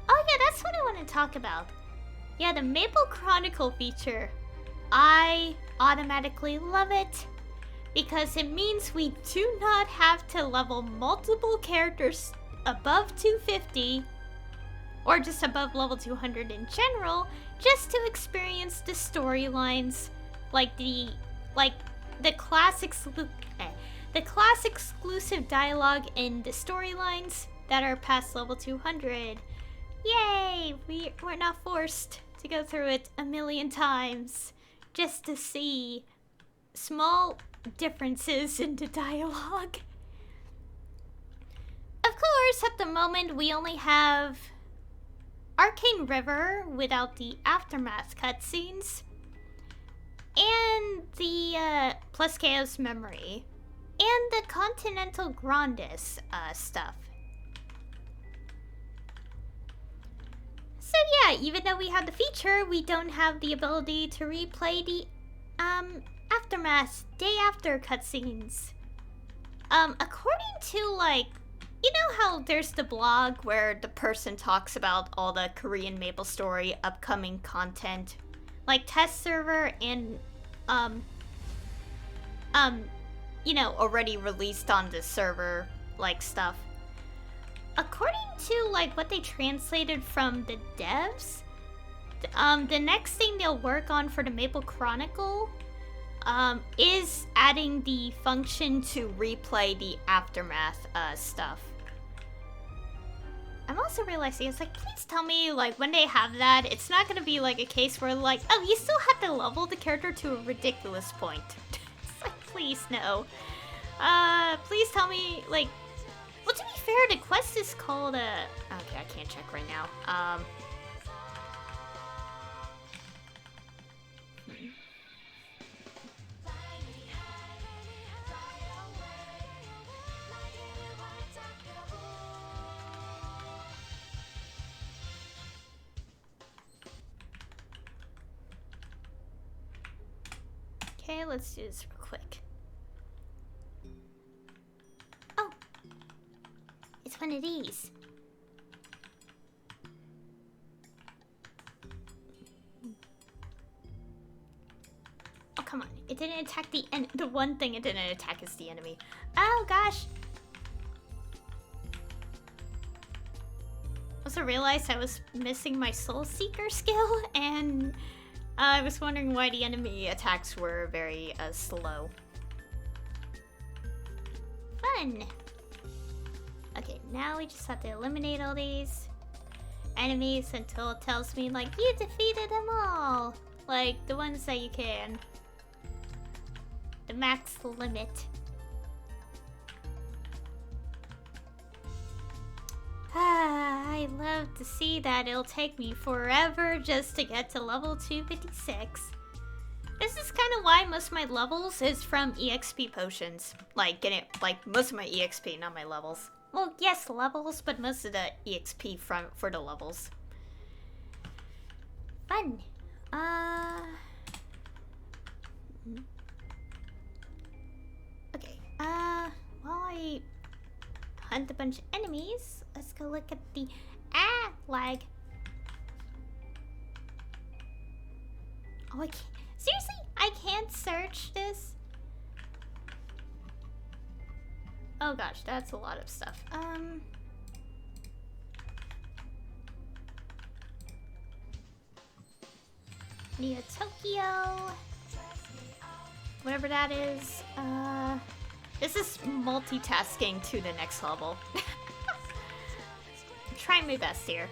Oh yeah, that's what I want to talk about. Yeah, the Maple Chronicle feature. I automatically love it because it means we do not have to level multiple characters above 250 or just above level 200 in general, just to experience the storylines, like the class exclusive dialogue in the storylines that are past level 200. Yay! We're not forced to go through it a million times just to see small differences in the dialogue. Of course, at the moment we only have Arcane River without the Aftermath cutscenes, and the Plus Chaos Memory, and the Continental Grandis stuff. So yeah, even though we have the feature, we don't have the ability to replay the Aftermath day after cutscenes. According to, like, you know how there's the blog where the person talks about all the Korean Maplestory upcoming content, like test server and you know, already released on the server, like, stuff. According to, like, what they translated from the devs, the next thing they'll work on for the Maple Chronicle is adding the function to replay the Aftermath stuff. I'm also realizing, it's like, please tell me, like, when they have that, it's not gonna be, like, a case where, like, oh, you still have to level the character to a ridiculous point. It's like, please, no. Please tell me, like, well, to be fair, the quest is called, okay, I can't check right now. Okay, let's do this real quick. Oh! It's one of these. Oh, come on. It didn't attack the one thing it didn't attack is the enemy. Oh, gosh! Also realized I was missing my Soul Seeker skill, and I was wondering why the enemy attacks were very slow. Fun! Okay, now we just have to eliminate all these enemies until it tells me, like, you defeated them all! Like, the ones that you can. The max limit. I love to see that it'll take me forever just to get to level 256. This is kind of why most of my levels is from EXP potions. Like, most of my EXP, not my levels. Well, yes, levels, but most of the EXP for the levels. Fun. Okay, while I hunt a bunch of enemies, let's go look at the... lag. Oh, I can't... Seriously? I can't search this? Oh gosh, that's a lot of stuff. Neo Tokyo. Whatever that is. This is multitasking to the next level. I'm trying my best here.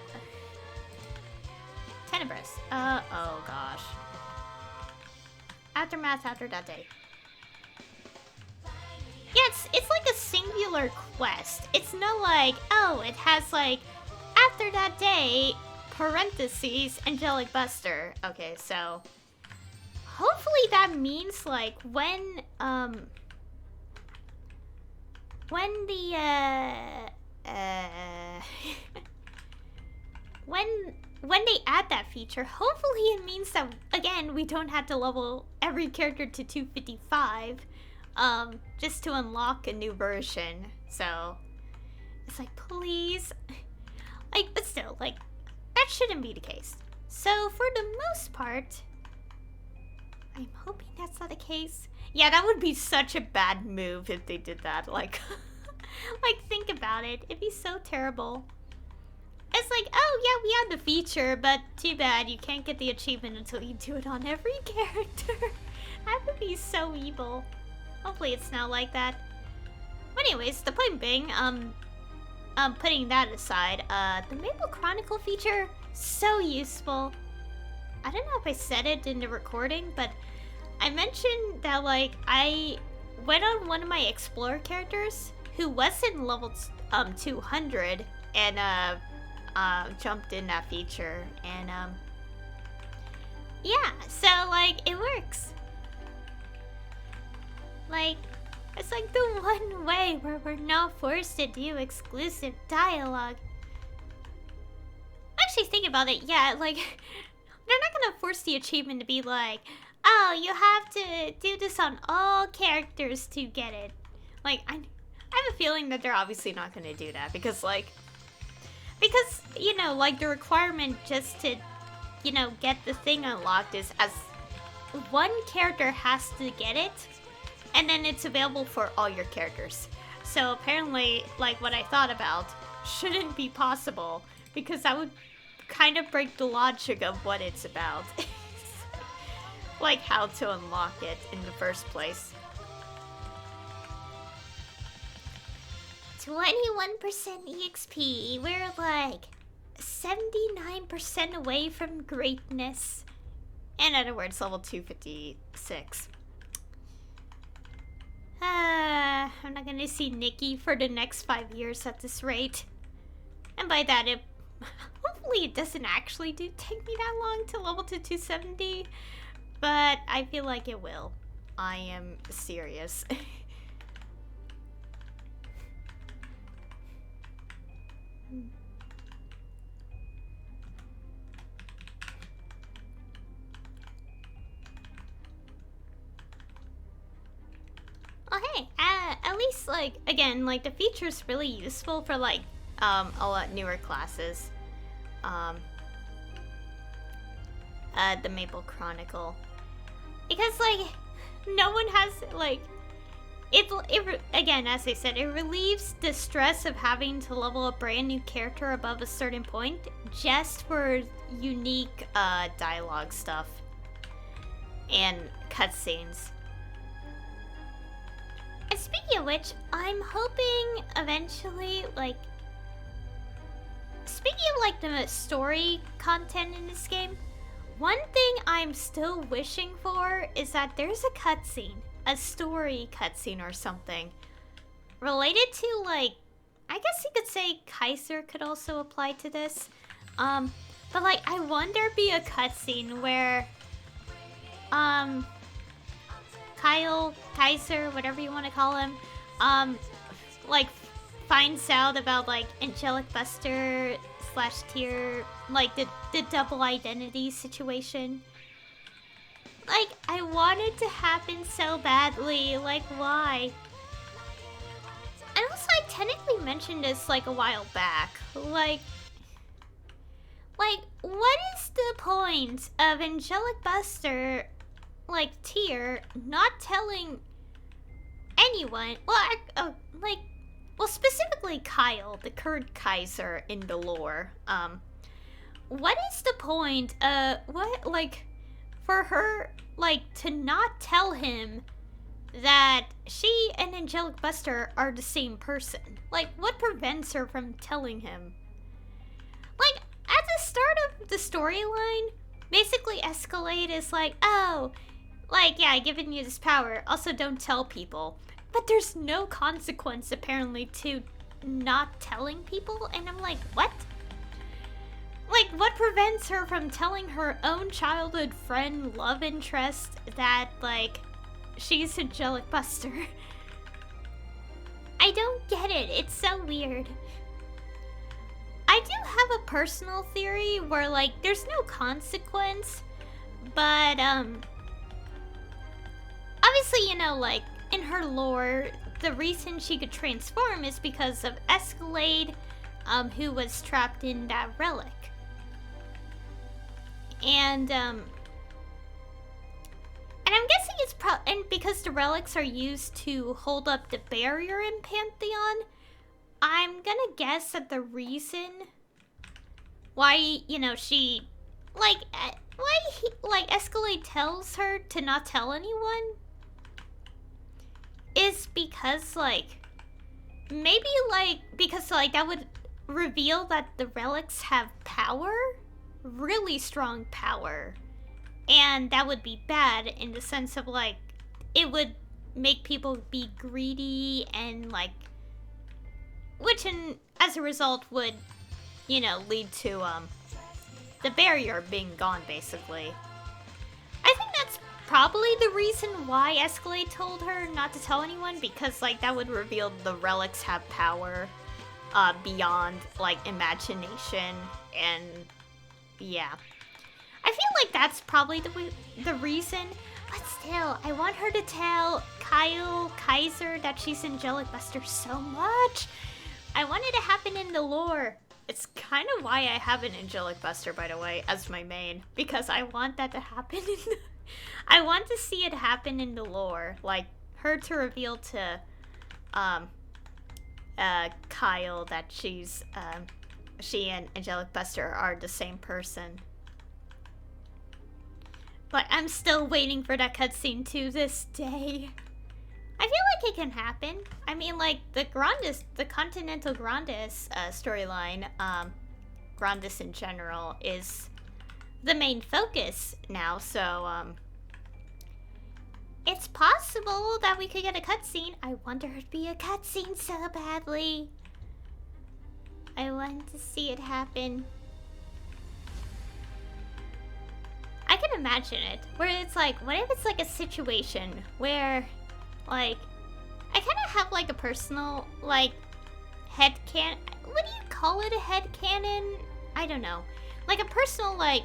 Tenebrous. Oh gosh. Aftermath after that day. Yeah, it's like a singular quest. It's not like, oh, it has like, after that day, parentheses, Angelic Buster. Okay, so hopefully that means like when the when they add that feature, hopefully it means that, again, we don't have to level every character to 255 just to unlock a new version. So it's like, please, like, but still, like, that shouldn't be the case. So for the most part, I'm hoping that's not the case. Yeah, that would be such a bad move if they did that. Like, Like, think about it. It'd be so terrible. It's like, oh yeah, we had the feature, but too bad you can't get the achievement until you do it on every character. That would be so evil. Hopefully it's not like that. But anyways, the point being, putting that aside, the Maple Chronicle feature, so useful. I don't know if I said it in the recording, but I mentioned that, like, I went on one of my Explorer characters who was in level 200 and, jumped in that feature, and, yeah, so, like, it works. Like, it's like the one way where we're not forced to do exclusive dialogue. Actually, think about it, yeah, like, they're not gonna force the achievement to be like, oh, you have to do this on all characters to get it. Like, I have a feeling that they're obviously not gonna do that, because, you know, like, the requirement just to, you know, get the thing unlocked is as one character has to get it, and then it's available for all your characters. So apparently, like, what I thought about shouldn't be possible, because that would kind of break the logic of what it's about. Like, how to unlock it in the first place. 21% EXP. We're like 79% away from greatness. In other words, level 256. I'm not gonna see Nikki for the next 5 years at this rate. And by that, hopefully it doesn't actually take me that long to level to 270. But I feel like it will. I am serious. Oh hey, at least, like, again, like, the feature's really useful for, like, a lot newer classes. The Maple Chronicle. Because, like, no one has, like, again, as I said, it relieves the stress of having to level a brand new character above a certain point just for unique, dialogue stuff and cutscenes. And speaking of which, I'm hoping eventually, like, speaking of, like, the story content in this game, one thing I'm still wishing for is that there's a cutscene, a story cutscene or something, related to, like, I guess you could say Kaiser could also apply to this, but, like, I want there be a cutscene where, Kaiser, whatever you want to call him, like, finds out about, like, Angelic Buster / Tier, like, the double identity situation. Like, I want it to happen so badly, like, why? And also, I technically mentioned this, like, a while back, like, what is the point of Angelic Buster, like, Tier, not telling anyone, well, specifically Kyle, the current Kaiser in the lore, what is the point, for her, like, to not tell him that she and Angelic Buster are the same person? Like, what prevents her from telling him? Like, at the start of the storyline, basically Escalade is like, oh, like, yeah, giving you this power, also don't tell people. But there's no consequence, apparently, to not telling people, and I'm like, what? Like, what prevents her from telling her own childhood friend, love interest, that, like, she's Angelic Buster? I don't get it. It's so weird. I do have a personal theory where, like, there's no consequence, but, obviously, you know, like, in her lore, the reason she could transform is because of Escalade, who was trapped in that relic. And I'm guessing it's and because the relics are used to hold up the barrier in Pantheon, I'm gonna guess that the reason why, you know, she, like, Escalade tells her to not tell anyone is because, like, maybe, like, because, like, that would reveal that the relics have power, really strong power, and that would be bad in the sense of, like, it would make people be greedy and, like, which, as a result, would, you know, lead to, the barrier being gone, basically. I think that's probably the reason why Escalade told her not to tell anyone, because, like, that would reveal the relics have power, beyond, like, imagination, and, yeah. I feel like that's probably the reason, but still, I want her to tell Kyle Kaiser that she's Angelic Buster so much. I want it to happen in the lore. It's kind of why I have an Angelic Buster, by the way, as my main, because I want that to happen in the... I want to see it happen in the lore, like, her to reveal to, Kyle that she's, she and Angelic Buster are the same person. But I'm still waiting for that cutscene to this day. I feel like it can happen. I mean, like, the Continental Grandis storyline, Grandis in general, is the main focus now, so, it's possible that we could get a cutscene. I want there to be a cutscene so badly. I want to see it happen. I can imagine it, where it's like, what if it's like a situation where, like, I kind of have like a personal, like, headcanon. What do you call it? A headcanon? I don't know. Like a personal, like,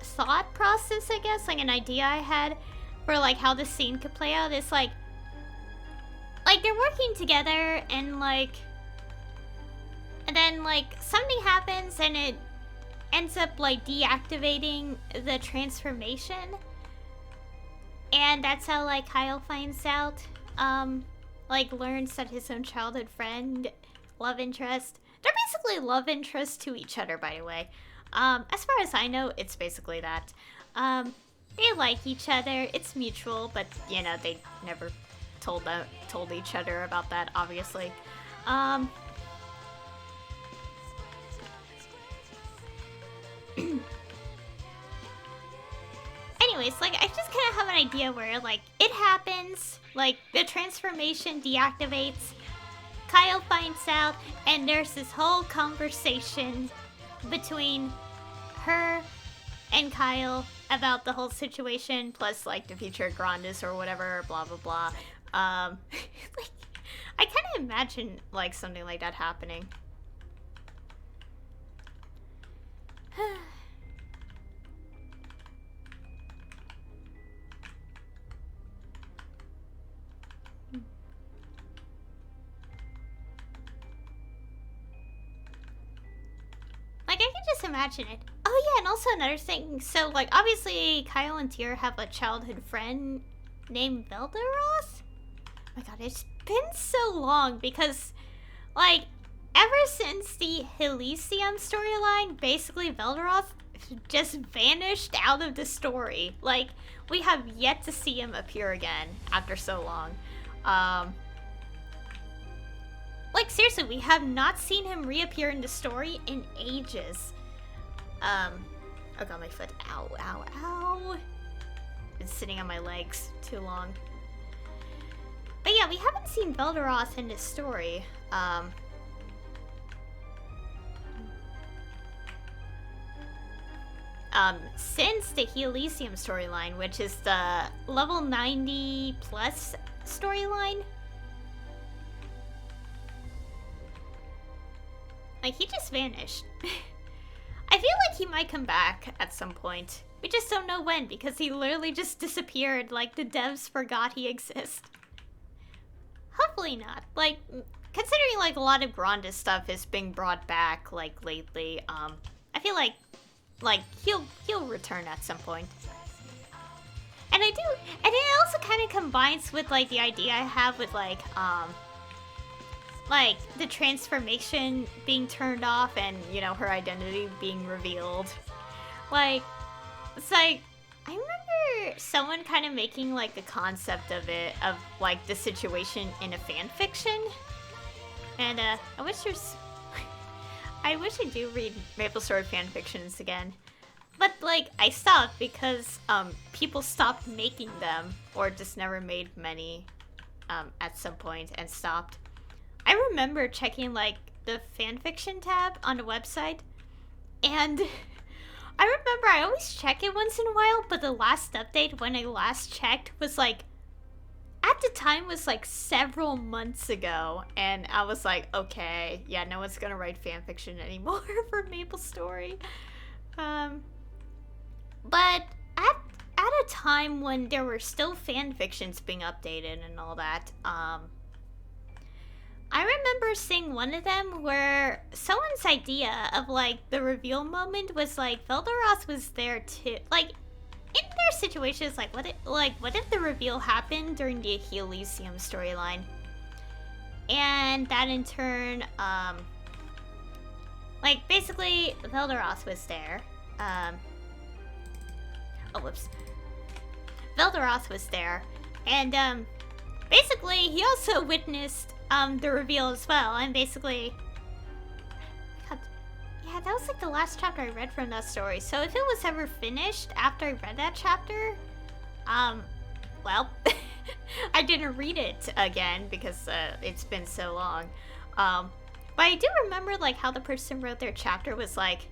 thought process, I guess, like an idea I had for like how the scene could play out. It's like they're working together and like, and then like something happens and it ends up like deactivating the transformation, and that's how like Kyle finds out, like learns that his own childhood friend, love interest, they're basically love interests to each other, by the way. As far as I know, it's basically that. They like each other, it's mutual, but, you know, they never told each other about that, obviously. Anyways, like, I just kind of have an idea where, like, it happens, like, the transformation deactivates, Kyle finds out, and there's this whole conversation between her and Kyle about the whole situation, plus like the future Grandis or whatever, blah blah blah. Like, I kind of imagine like something like that happening. Like, I can just imagine it. Oh yeah, and also another thing, so like, obviously, Kyle and Tyr have a childhood friend named Velderoth? Oh my god, it's been so long, because, like, ever since the Elysium storyline, basically Velderoth just vanished out of the story. Like, we have yet to see him appear again after so long. Like, seriously, we have not seen him reappear in the story in ages. Oh god, my foot. Ow, ow, ow. Been sitting on my legs too long. But yeah, we haven't seen Velderoth in this story. Since the Elysium storyline, which is the level 90 plus storyline. Like, he just vanished. I feel like he might come back at some point. We just don't know when, because he literally just disappeared, like the devs forgot he exists. Hopefully not. Like, considering like a lot of Grandis stuff is being brought back, like, lately, I feel like he'll return at some point. And I do, and it also kind of combines with like the idea I have with like, like, the transformation being turned off and, you know, her identity being revealed. Like, it's like, I remember someone kind of making, like, a concept of it, of, like, the situation in a fan fiction. And, I wish there's... I wish I do read Maplestory fan fictions again. But, like, I stopped because, people stopped making them, or just never made many, at some point, and stopped. I remember checking, like, the fanfiction tab on the website, and I remember I always check it once in a while, but the last update when I last checked was, like, at the time was, like, several months ago, and I was like, okay, yeah, no one's gonna write fanfiction anymore for Maplestory. But at a time when there were still fanfictions being updated and all that, I remember seeing one of them where someone's idea of, like, the reveal moment was, like, Velderoth was there too. Like, in their situations, like, what if the reveal happened during the Elysium storyline? And that in turn, like, basically, Velderoth was there. Oh, whoops. Velderoth was there. And, basically, he also witnessed the reveal as well, and basically... God, yeah, that was like the last chapter I read from that story, so if it was ever finished after I read that chapter, well, I didn't read it again because it's been so long. But I do remember, like, how the person wrote their chapter was like,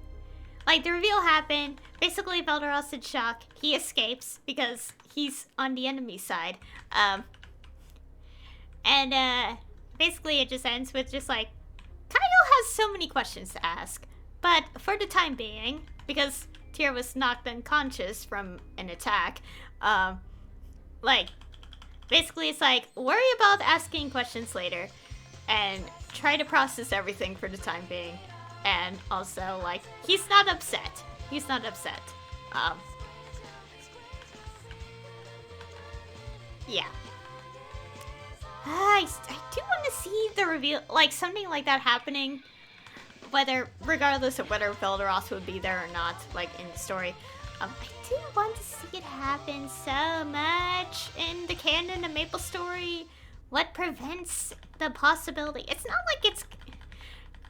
the reveal happened, basically Velderoth's in shock, he escapes because he's on the enemy side, and, basically it just ends with just like, Kyle has so many questions to ask, but for the time being, because Tyr was knocked unconscious from an attack, like, basically it's like, worry about asking questions later, and try to process everything for the time being, and also, like, he's not upset. He's not upset. Yeah. I do want to see the reveal, like, something like that happening, regardless of whether Velderoth would be there or not, like, in the story. I do want to see it happen so much in the canon of Maplestory. What prevents the possibility? It's not like it's...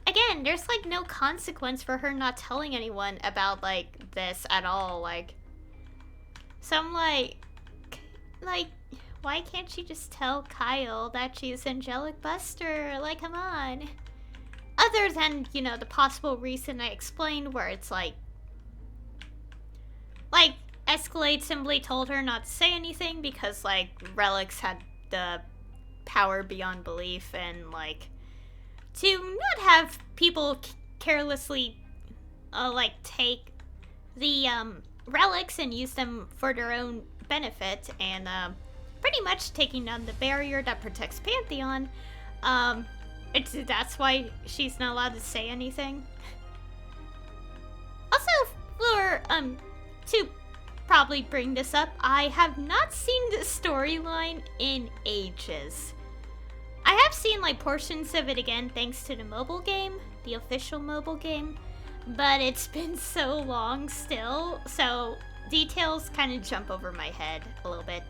Again, there's, like, no consequence for her not telling anyone about, like, this at all, like... So I'm like, why can't she just tell Kyle that she's Angelic Buster? Like, come on. Other than, you know, the possible reason I explained where it's like, Escalade simply told her not to say anything because, like, relics had the power beyond belief, and, like, to not have people carelessly, take the, relics and use them for their own benefit, and, pretty much taking down the barrier that protects Pantheon. That's why she's not allowed to say anything. Also, for, to probably bring this up, I have not seen this storyline in ages. I have seen, like, portions of it again thanks to the mobile game, the official mobile game, but it's been so long still, so details kind of jump over my head a little bit.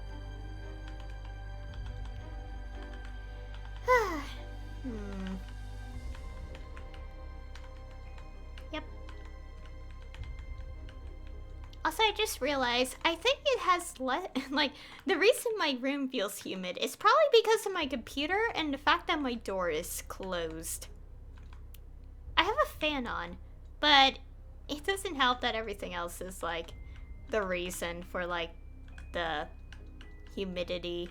Yep. Also, I just realized, I think it has like, the reason my room feels humid is probably because of my computer and the fact that my door is closed. I have a fan on, but it doesn't help that everything else is, like, the reason for, like, the humidity.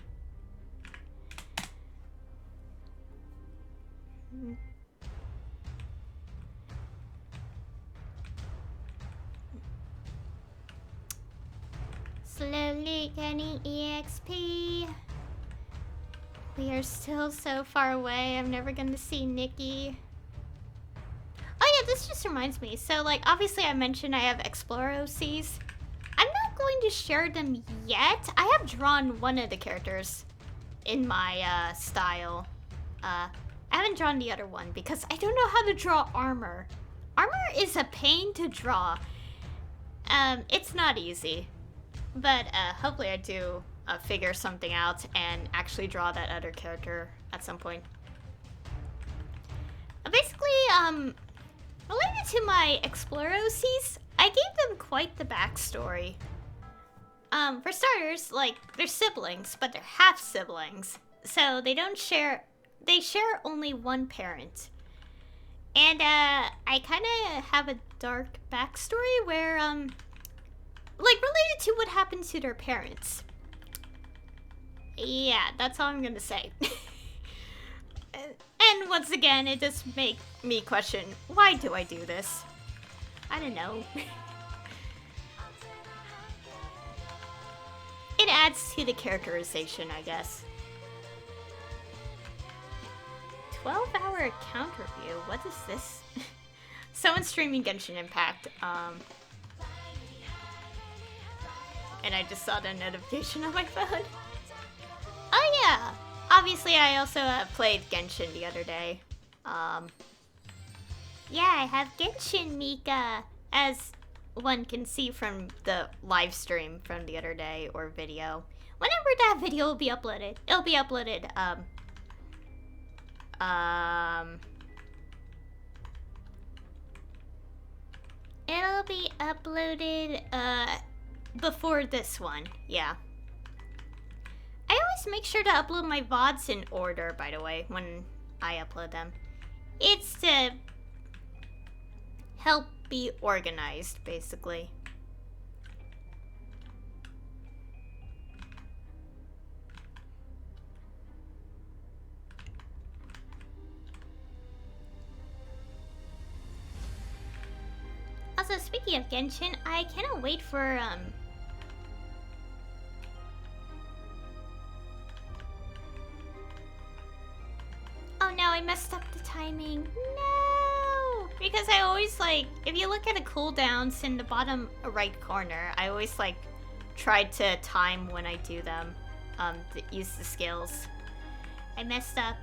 Slowly getting EXP. We are still so far away. I'm never gonna see Nikki. Oh yeah, this just reminds me. So, like, obviously I mentioned I have Explorer OCs. I'm not going to share them yet. I have drawn one of the characters in my style. I haven't drawn the other one because I don't know how to draw armor. Armor is a pain to draw. It's not easy. But hopefully I do figure something out and actually draw that other character at some point. Basically, related to my Explorosies, I gave them quite the backstory. For starters, like, they're siblings, but they're half-siblings. So they share only one parent. And, I kinda have a dark backstory where, like, related to what happened to their parents. Yeah, that's all I'm gonna say. And once again, it just makes me question, why do I do this? I don't know. It adds to the characterization, I guess. 12-hour account review? What is this? Someone's streaming Genshin Impact. And I just saw the notification on my phone. Oh yeah! Obviously, I also played Genshin the other day. Yeah, I have Genshin, Mika, as one can see from the live stream from the other day or video. Whenever that video will be uploaded, it'll be uploaded, it'll be uploaded, before this one, yeah. I always make sure to upload my VODs in order, by the way, when I upload them. It's to help be organized, basically. Also, speaking of Genshin, I cannot wait for, oh no, I messed up the timing. No! Because I always, like, if you look at the cooldowns in the bottom right corner, I always, like, try to time when I do them, to use the skills. I messed up.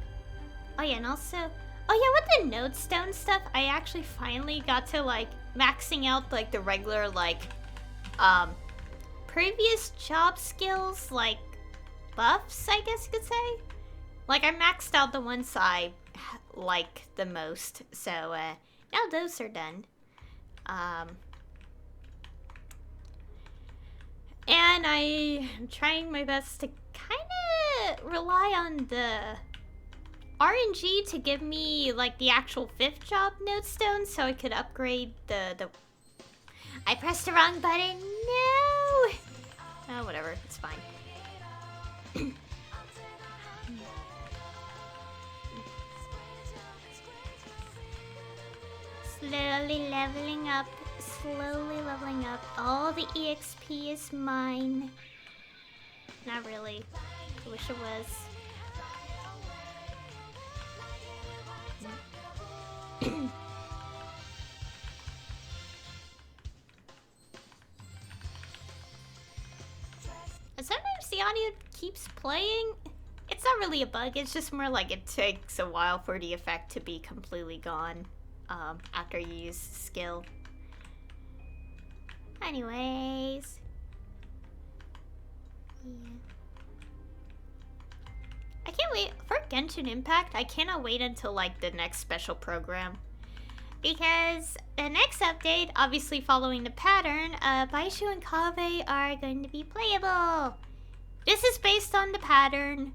Oh yeah, and also, oh yeah, with the nodestone stuff, I actually finally got to, like, maxing out, like, the regular, like, previous job skills, like, buffs, I guess you could say. Like, I maxed out the ones I like the most, so, now those are done. And I'm trying my best to kind of rely on the RNG to give me, like, the actual 5th job nodestone so I could upgrade the... I pressed the wrong button! No! Oh, whatever, it's fine. Slowly leveling up, slowly leveling up. All the EXP is mine. Not really. I wish it was. And sometimes the audio keeps playing. It's not really a bug, it's just more like it takes a while for the effect to be completely gone. After you use skill. Anyways. Yeah. I can't wait for Genshin Impact. I cannot wait until, like, the next special program. Because the next update, obviously following the pattern, Baishu and Kaveh are going to be playable. This is based on the pattern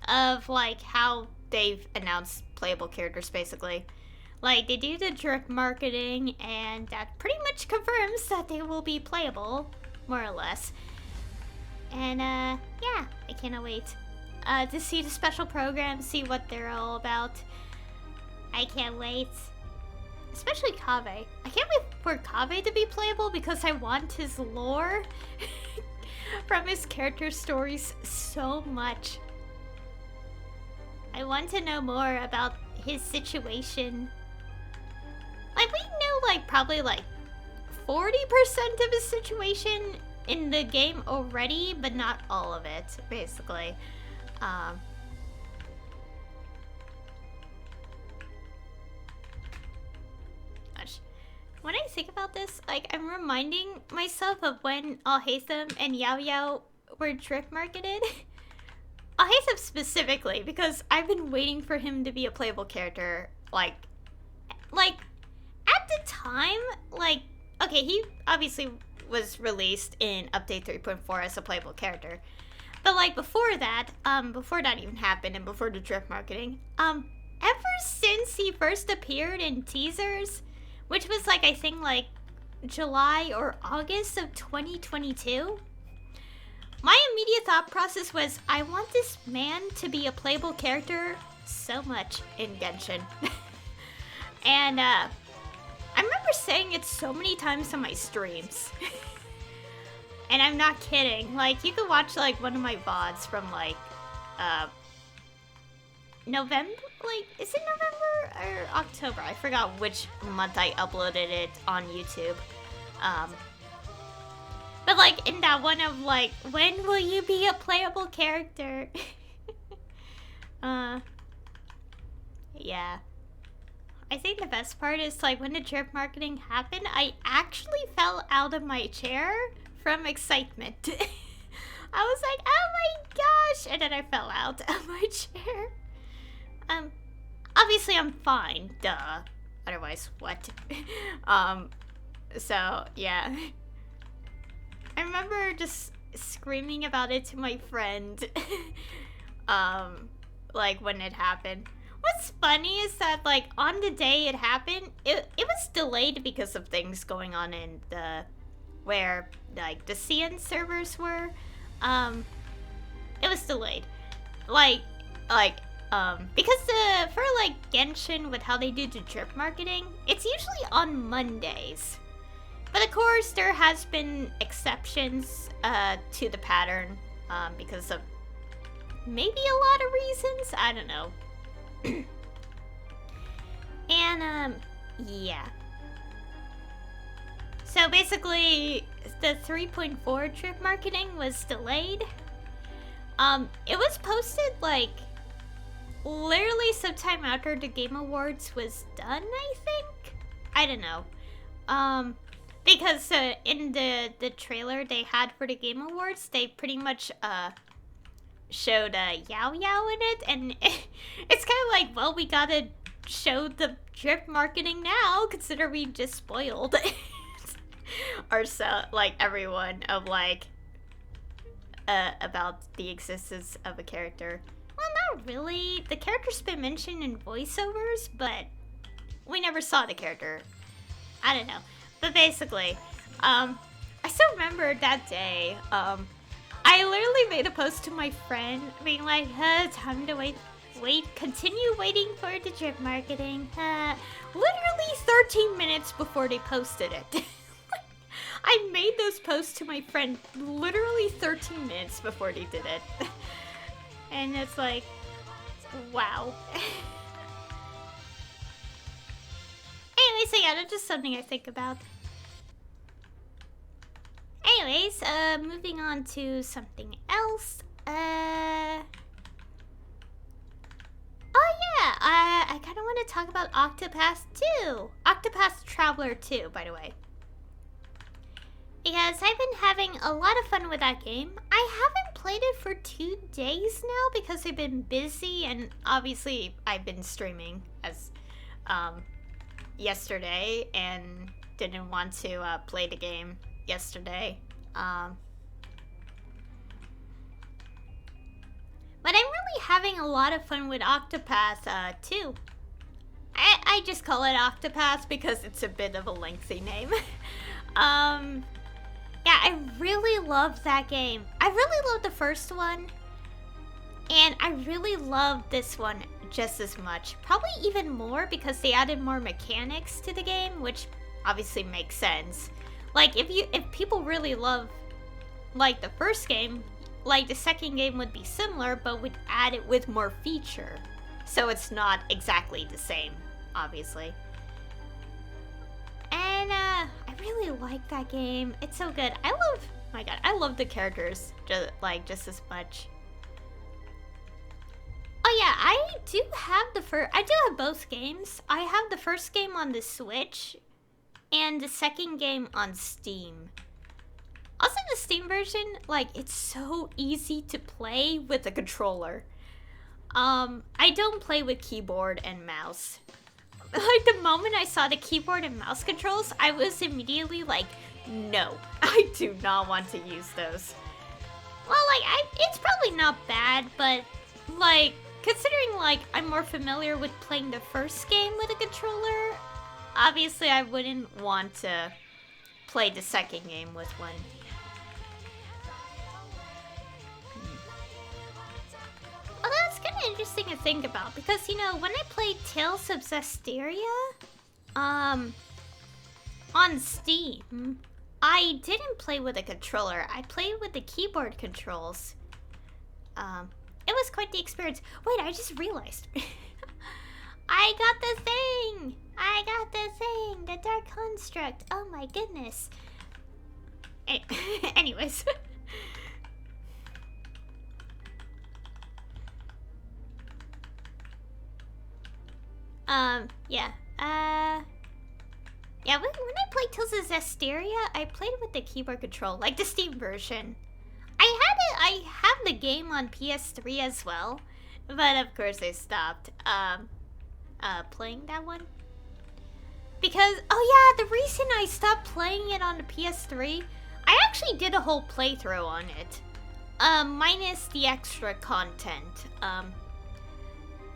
of, like, how they've announced playable characters, basically. Like, they do the drip marketing, and that pretty much confirms that they will be playable, more or less. And, yeah, I cannot wait to see the special program, see what they're all about. I can't wait. Especially Kaveh. I can't wait for Kaveh to be playable because I want his lore from his character stories so much. I want to know more about his situation. Like, we know, like, probably, like, 40% of his situation in the game already, but not all of it, basically. think about this, like, I'm reminding myself of when Alhaitham and Yao Yao were drip marketed. Alhaitham specifically, because I've been waiting for him to be a playable character, like, at the time, like, okay, he obviously was released in Update 3.4 as a playable character. But, like, before that even happened, and before the drip marketing, ever since he first appeared in teasers, which was, like, I think, like, July or August of 2022, my immediate thought process was, I want this man to be a playable character so much in Genshin. And, I remember saying it so many times on my streams. And I'm not kidding. Like, you could watch, like, one of my VODs from, like, November? Like, is it November or October? I forgot which month I uploaded it on YouTube. But, like, in that one of, like, when will you be a playable character? Yeah. I think the best part is, like, when the drip marketing happened, I actually fell out of my chair from excitement. I was like, oh my gosh! And then I fell out of my chair. Obviously I'm fine, duh. Otherwise, what? So, yeah. I remember just screaming about it to my friend. Like, when it happened. What's funny is that, like, on the day it happened, it was delayed because of things going on in the, where, like, the CN servers were. It was delayed. Because for, like, Genshin, with how they do the drip marketing, it's usually on Mondays. But of course, there has been exceptions, to the pattern, because of maybe a lot of reasons, I don't know. And, yeah. So basically, the 3.4 drip marketing was delayed. It was posted, like, literally sometime after the Game Awards was done, I think? I don't know. Because, in the trailer they had for the Game Awards, they pretty much, showed Yao Yao in it, and it's kind of like, well, we gotta show the drip marketing now, consider we just spoiled or so, like, everyone of, like, about the existence of a character. Well, not really. The character's been mentioned in voiceovers, but we never saw the character. I don't know. But basically, I still remember that day, I literally made a post to my friend being like, time to wait, continue waiting for the drip marketing. Literally 13 minutes before they posted it. I made those posts to my friend literally 13 minutes before they did it. And it's like, wow. Anyway, so yeah, that's just something I think about. Anyways, moving on to something else. Oh yeah, I kind of want to talk about Octopath 2. Octopath Traveler 2, by the way. Because I've been having a lot of fun with that game. I haven't played it for 2 days now because I've been busy, and obviously I've been streaming as yesterday and didn't want to play the game yesterday. But I'm really having a lot of fun with Octopath 2. I just call it Octopath because it's a bit of a lengthy name. Yeah, I really love that game. I really love the first one, and I really love this one just as much. Probably even more because they added more mechanics to the game, which obviously makes sense. Like, if people really love, like, the first game, like, the second game would be similar, but would add it with more feature. So it's not exactly the same, obviously. And, I really like that game. It's so good. Oh my god, I love the characters, just as much. Oh yeah, I do have both games. I have the first game on the Switch, and the second game on Steam. Also, the Steam version, like, it's so easy to play with a controller. I don't play with keyboard and mouse. Like, the moment I saw the keyboard and mouse controls, I was immediately like, no, I do not want to use those. Well, like, it's probably not bad, but, like, considering, like, I'm more familiar with playing the first game with a controller, obviously I wouldn't want to play the second game with one. Well, that's kind of interesting to think about, because, you know, when I played Tales of Zestiria, on Steam, I didn't play with a controller. I played with the keyboard controls. It was quite the experience. Wait, I just realized. I got the thing! I got the thing! The Dark Construct. Oh my goodness. Anyways. Yeah. Yeah, when I played Tales of Zestiria, I played with the keyboard control, like the Steam version. I have the game on PS3 as well, but of course I stopped, playing that one. Because, oh yeah, the reason I stopped playing it on the PS3, I actually did a whole playthrough on it. Minus the extra content.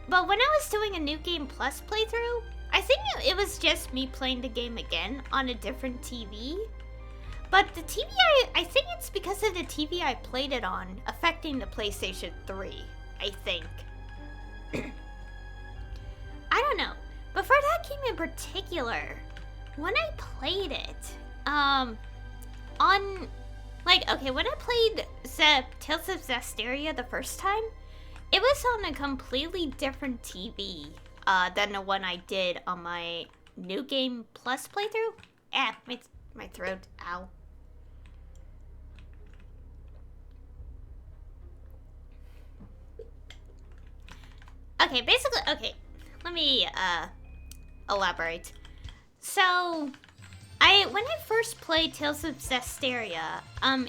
But when I was doing a New Game Plus playthrough, I think it was just me playing the game again on a different TV. But the TV, I think it's because of the TV I played it on affecting the PlayStation 3, I think. I don't know. But for that game in particular, when I played it, when I played Tales of Zestiria the first time, it was on a completely different TV than the one I did on my New Game Plus playthrough. My throat, ow. Okay, basically, let me elaborate. So, when I first played Tales of Zestiria,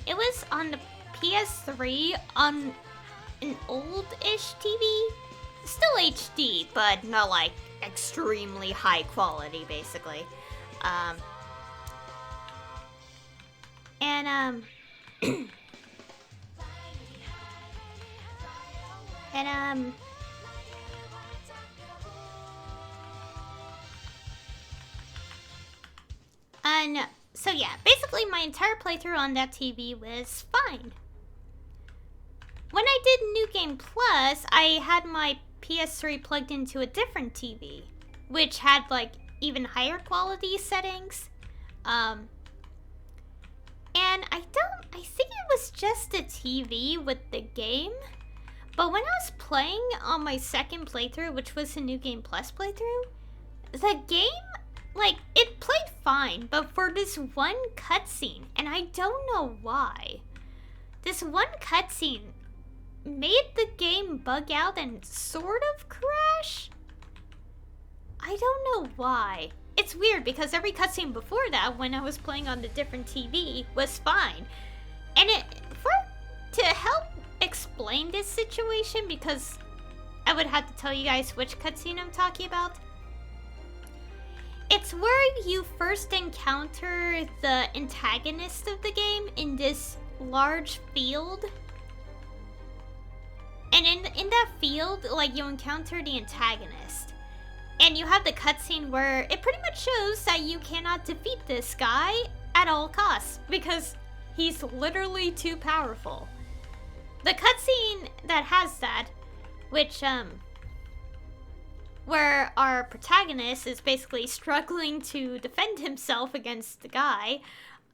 it was on the PS3 on an old-ish TV. Still HD, but not like extremely high quality, basically. So yeah, basically my entire playthrough on that TV was fine. When I did New Game Plus, I had my PS3 plugged into a different TV, which had like even higher quality settings. And I think it was just a TV with the game. But when I was playing on my second playthrough, which was a New Game Plus playthrough, the game, like, it played fine, but for this one cutscene, and I don't know why, this one cutscene made the game bug out and sort of crash? I don't know why. It's weird because every cutscene before that, when I was playing on the different TV, was fine. And to help explain this situation, because I would have to tell you guys which cutscene I'm talking about. It's where you first encounter the antagonist of the game in this large field. And in that field, like, you encounter the antagonist. And you have the cutscene where it pretty much shows that you cannot defeat this guy at all costs, because he's literally too powerful. The cutscene that has that, which, where our protagonist is basically struggling to defend himself against the guy,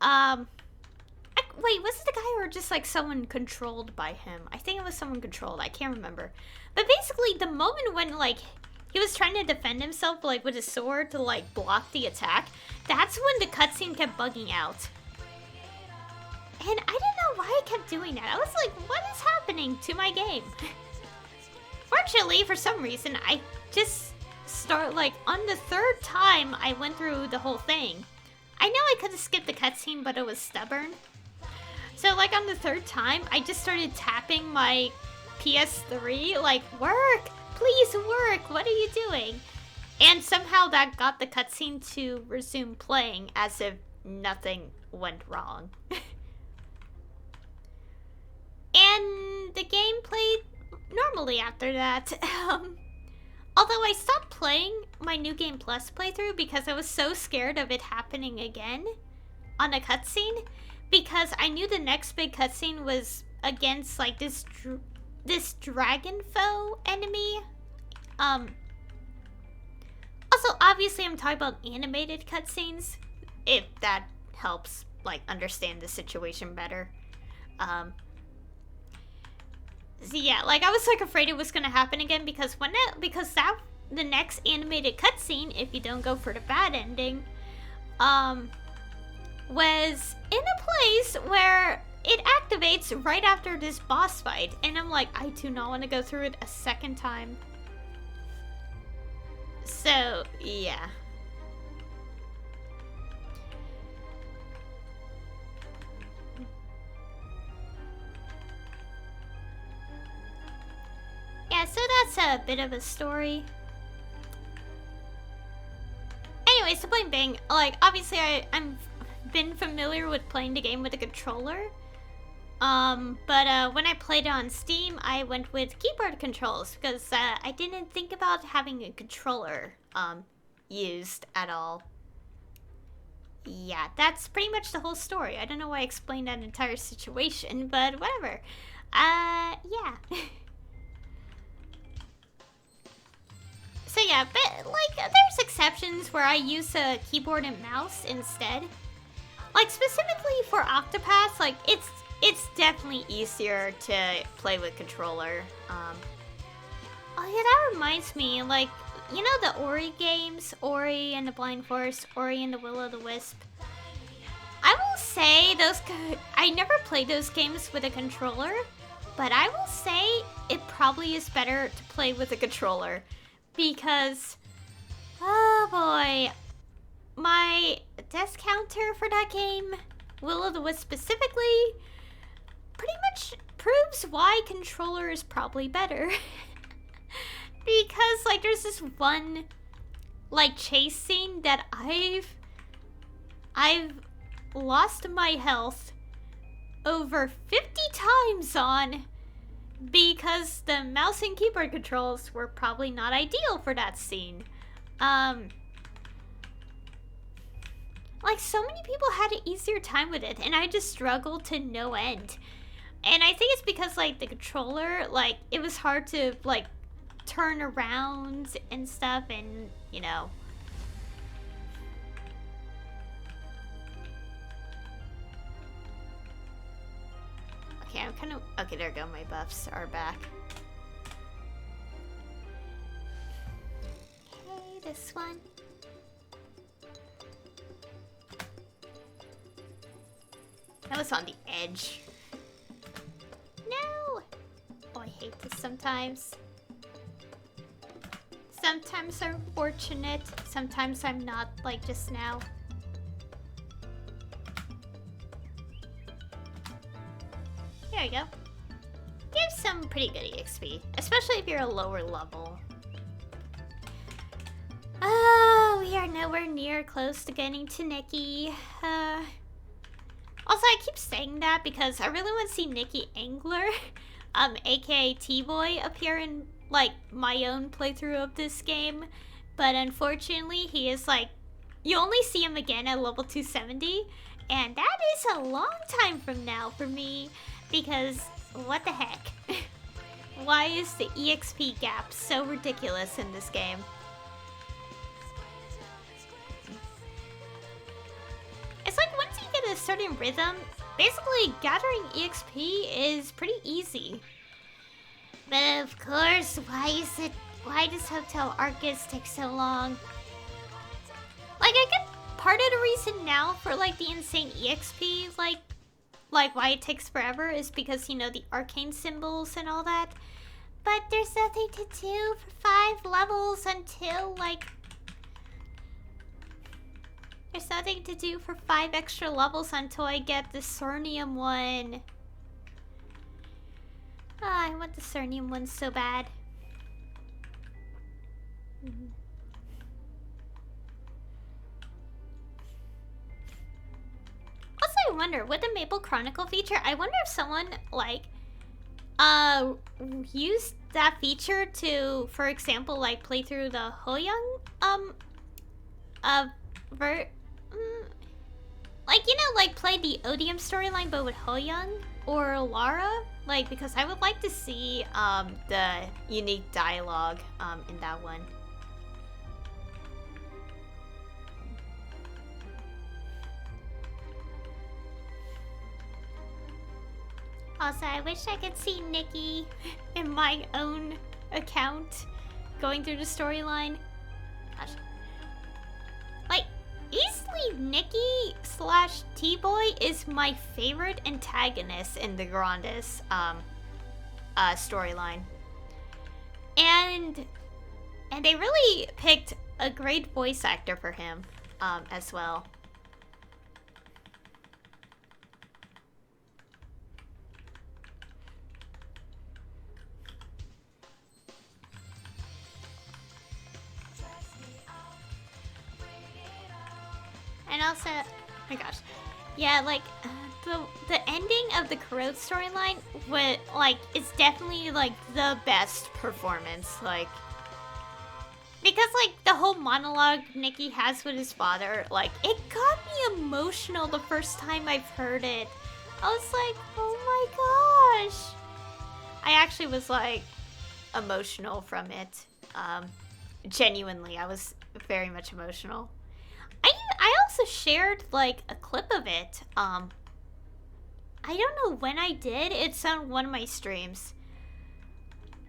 wait, was it the guy or just like someone controlled by him? I think it was someone controlled, I can't remember. But basically, the moment when, like, he was trying to defend himself, like, with his sword to, like, block the attack, that's when the cutscene kept bugging out. And I didn't know why it kept doing that. I was like, what is happening to my game? Fortunately, for some reason, I just on the third time I went through the whole thing, I know I could have skipped the cutscene, but it was stubborn. So like on the third time, I just started tapping my PS3, like, work! Please work! What are you doing? And somehow that got the cutscene to resume playing as if nothing went wrong. And the game played normally after that. Although I stopped playing my New Game Plus playthrough because I was so scared of it happening again on a cutscene. Because I knew the next big cutscene was against like this dragon foe enemy. Also, obviously I'm talking about animated cutscenes, if that helps like understand the situation better. So yeah, like I was like afraid it was gonna happen again because the next animated cutscene, if you don't go for the bad ending, was in a place where it activates right after this boss fight, and I'm like, I do not want to go through it a second time. So yeah. Yeah, so that's a bit of a story. Anyways, the point being, like, obviously I'm been familiar with playing the game with a controller. But when I played it on Steam, I went with keyboard controls because I didn't think about having a controller used at all. Yeah, that's pretty much the whole story. I don't know why I explained that entire situation, but whatever. Yeah. So yeah, but like there's exceptions where I use a keyboard and mouse instead. Like specifically for Octopath, like it's definitely easier to play with controller. Oh yeah, that reminds me, like, you know the Ori games, Ori and the Blind Forest, Ori and the Will-o'-the-Wisp. I will say I never played those games with a controller, but I will say it probably is better to play with a controller. Because, oh boy, my death counter for that game, Will-o'-the-Wisp specifically, pretty much proves why controller is probably better. Because, like, there's this one, like, chase scene that I've lost my health over 50 times on. Because the mouse and keyboard controls were probably not ideal for that scene. Like, so many people had an easier time with it, and I just struggled to no end. And I think it's because, like, the controller, like, it was hard to, like, turn around and stuff, and, you know. Okay, I'm kind of... Okay, there we go. My buffs are back. Okay, this one. That was on the edge. No! Oh, I hate this sometimes. Sometimes I'm fortunate. Sometimes I'm not, like just now. There you go. You have some pretty good EXP, especially if you're a lower level. Oh, we are nowhere near close to getting to Nikki. Also, I keep saying that because I really want to see Nikki Angler, aka T-Boy, appear in, like, my own playthrough of this game. But unfortunately, he is, like, you only see him again at level 270. And that is a long time from now for me. Because, what the heck? Why is the EXP gap so ridiculous in this game? It's like once you get a certain rhythm, basically gathering EXP is pretty easy. But of course, why does Hotel Arcus take so long? Like, I get part of the reason now for, like, the insane EXP, like why it takes forever is because, you know, the arcane symbols and all that. But there's nothing to do for 5 levels until, like... There's nothing to do for 5 extra levels until I get the Cernium one. Ah, I want the Cernium one so bad. Also, I wonder, with the Maple Chronicle feature, I wonder if someone, like, used that feature to, for example, like, play through the Hoyoung, like, you know, like, play the Odium storyline, but with Hoyoung or Lara? Like, because I would like to see, the unique dialogue, in that one. Also, I wish I could see Nikki in my own account going through the storyline. Gosh. Like, easily Nikki slash T-Boy is my favorite antagonist in the Grandis storyline. And they really picked a great voice actor for him as well. And also, oh my gosh, yeah, like the ending of the Corrode storyline, with like, it's definitely like the best performance, like, because like the whole monologue Nikki has with his father, like, it got me emotional the first time I've heard it. I was like, oh my gosh, I actually was like emotional from it. Genuinely, I was very much emotional. I also shared like a clip of it. I don't know when I did. It's on one of my streams.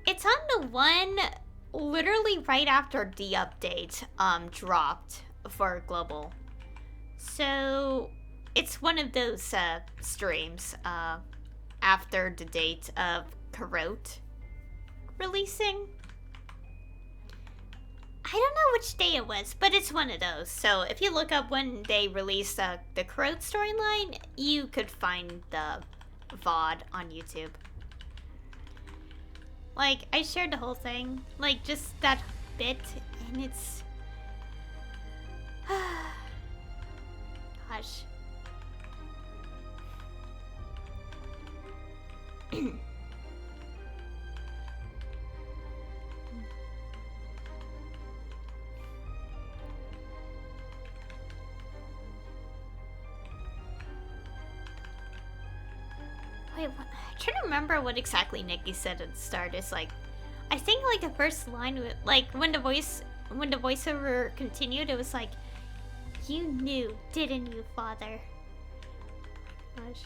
It's on the one literally right after the update dropped for global. So it's one of those streams after the date of Corrode releasing. I don't know which day it was, but it's one of those. So if you look up when they released the Corrode storyline, you could find the VOD on YouTube. Like, I shared the whole thing. Like, just that bit, and it's... Gosh. Wait, what? I'm trying to remember what exactly Nikki said at the start. It's like, I think like the first line, like when the voiceover continued, it was like, "You knew, didn't you, Father?" Gosh.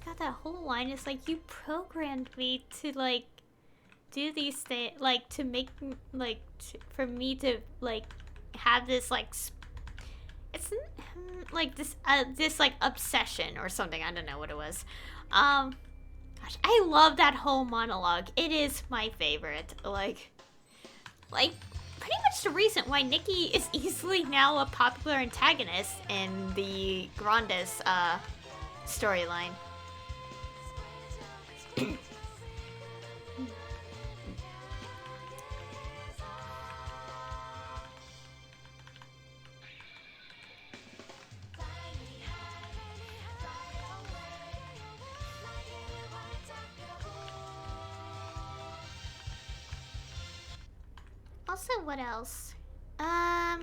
God, that whole line is like, you programmed me to like do these things, like to make like for me to like have this like. It's like this like obsession or something. I don't know what it was. Gosh, I love that whole monologue. It is my favorite. Like pretty much the reason why Nikki is easily now a popular antagonist in the Grandis storyline. Also, what else? Oh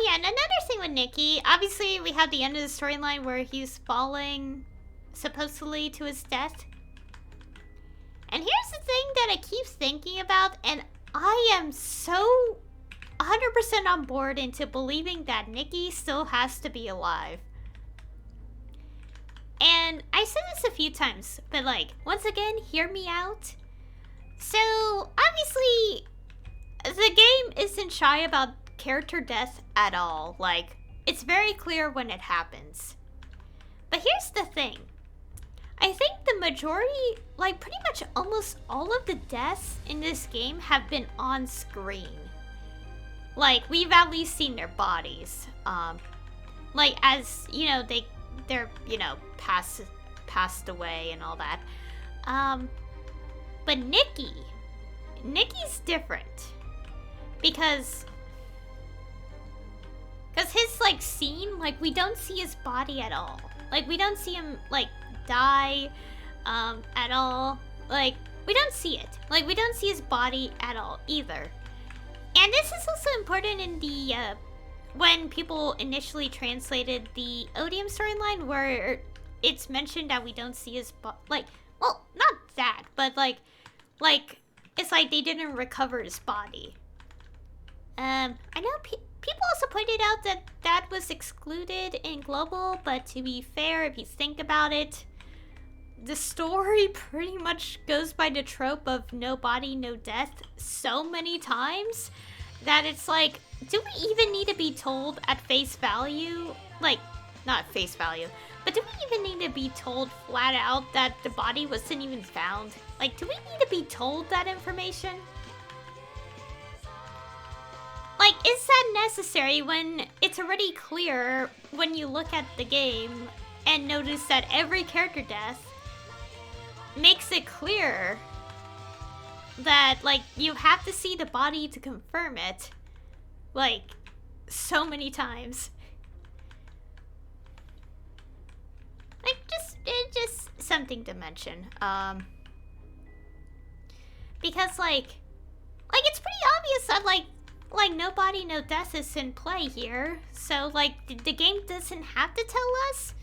yeah, and another thing with Nikki, obviously we have the end of the storyline where he's falling supposedly to his death. And here's the thing that I keep thinking about, and I am so 100% on board into believing that Nikki still has to be alive. And I said this a few times, but like, once again, hear me out. So, obviously, the game isn't shy about character death at all. Like, it's very clear when it happens. But here's the thing. I think the majority, like pretty much almost all of the deaths in this game have been on screen. like, we've at least seen their bodies. Like, as, you know, they're, you know, passed away and all that. But Nikki's different. Because his, like, scene, like, we don't see his body at all. Like, we don't see him, like, die, at all. Like, we don't see it. Like, we don't see his body at all, either. And this is also important in the, when people initially translated the Odium storyline, where it's mentioned that we don't see his like, well, not that, but like, it's like they didn't recover his body. I know people also pointed out that that was excluded in Global, but to be fair, if you think about it, the story pretty much goes by the trope of no body, no death so many times that it's like, do we even need to be told at face value? Like, not face value, but do we even need to be told flat out that the body wasn't even found? Like, do we need to be told that information? Like, is that necessary when it's already clear when you look at the game and notice that every character death makes it clear that, like, you have to see the body to confirm it, like, so many times. Like, just something to mention. Because, like, it's pretty obvious that, like, no body, no death is in play here. So, like, the game doesn't have to tell us.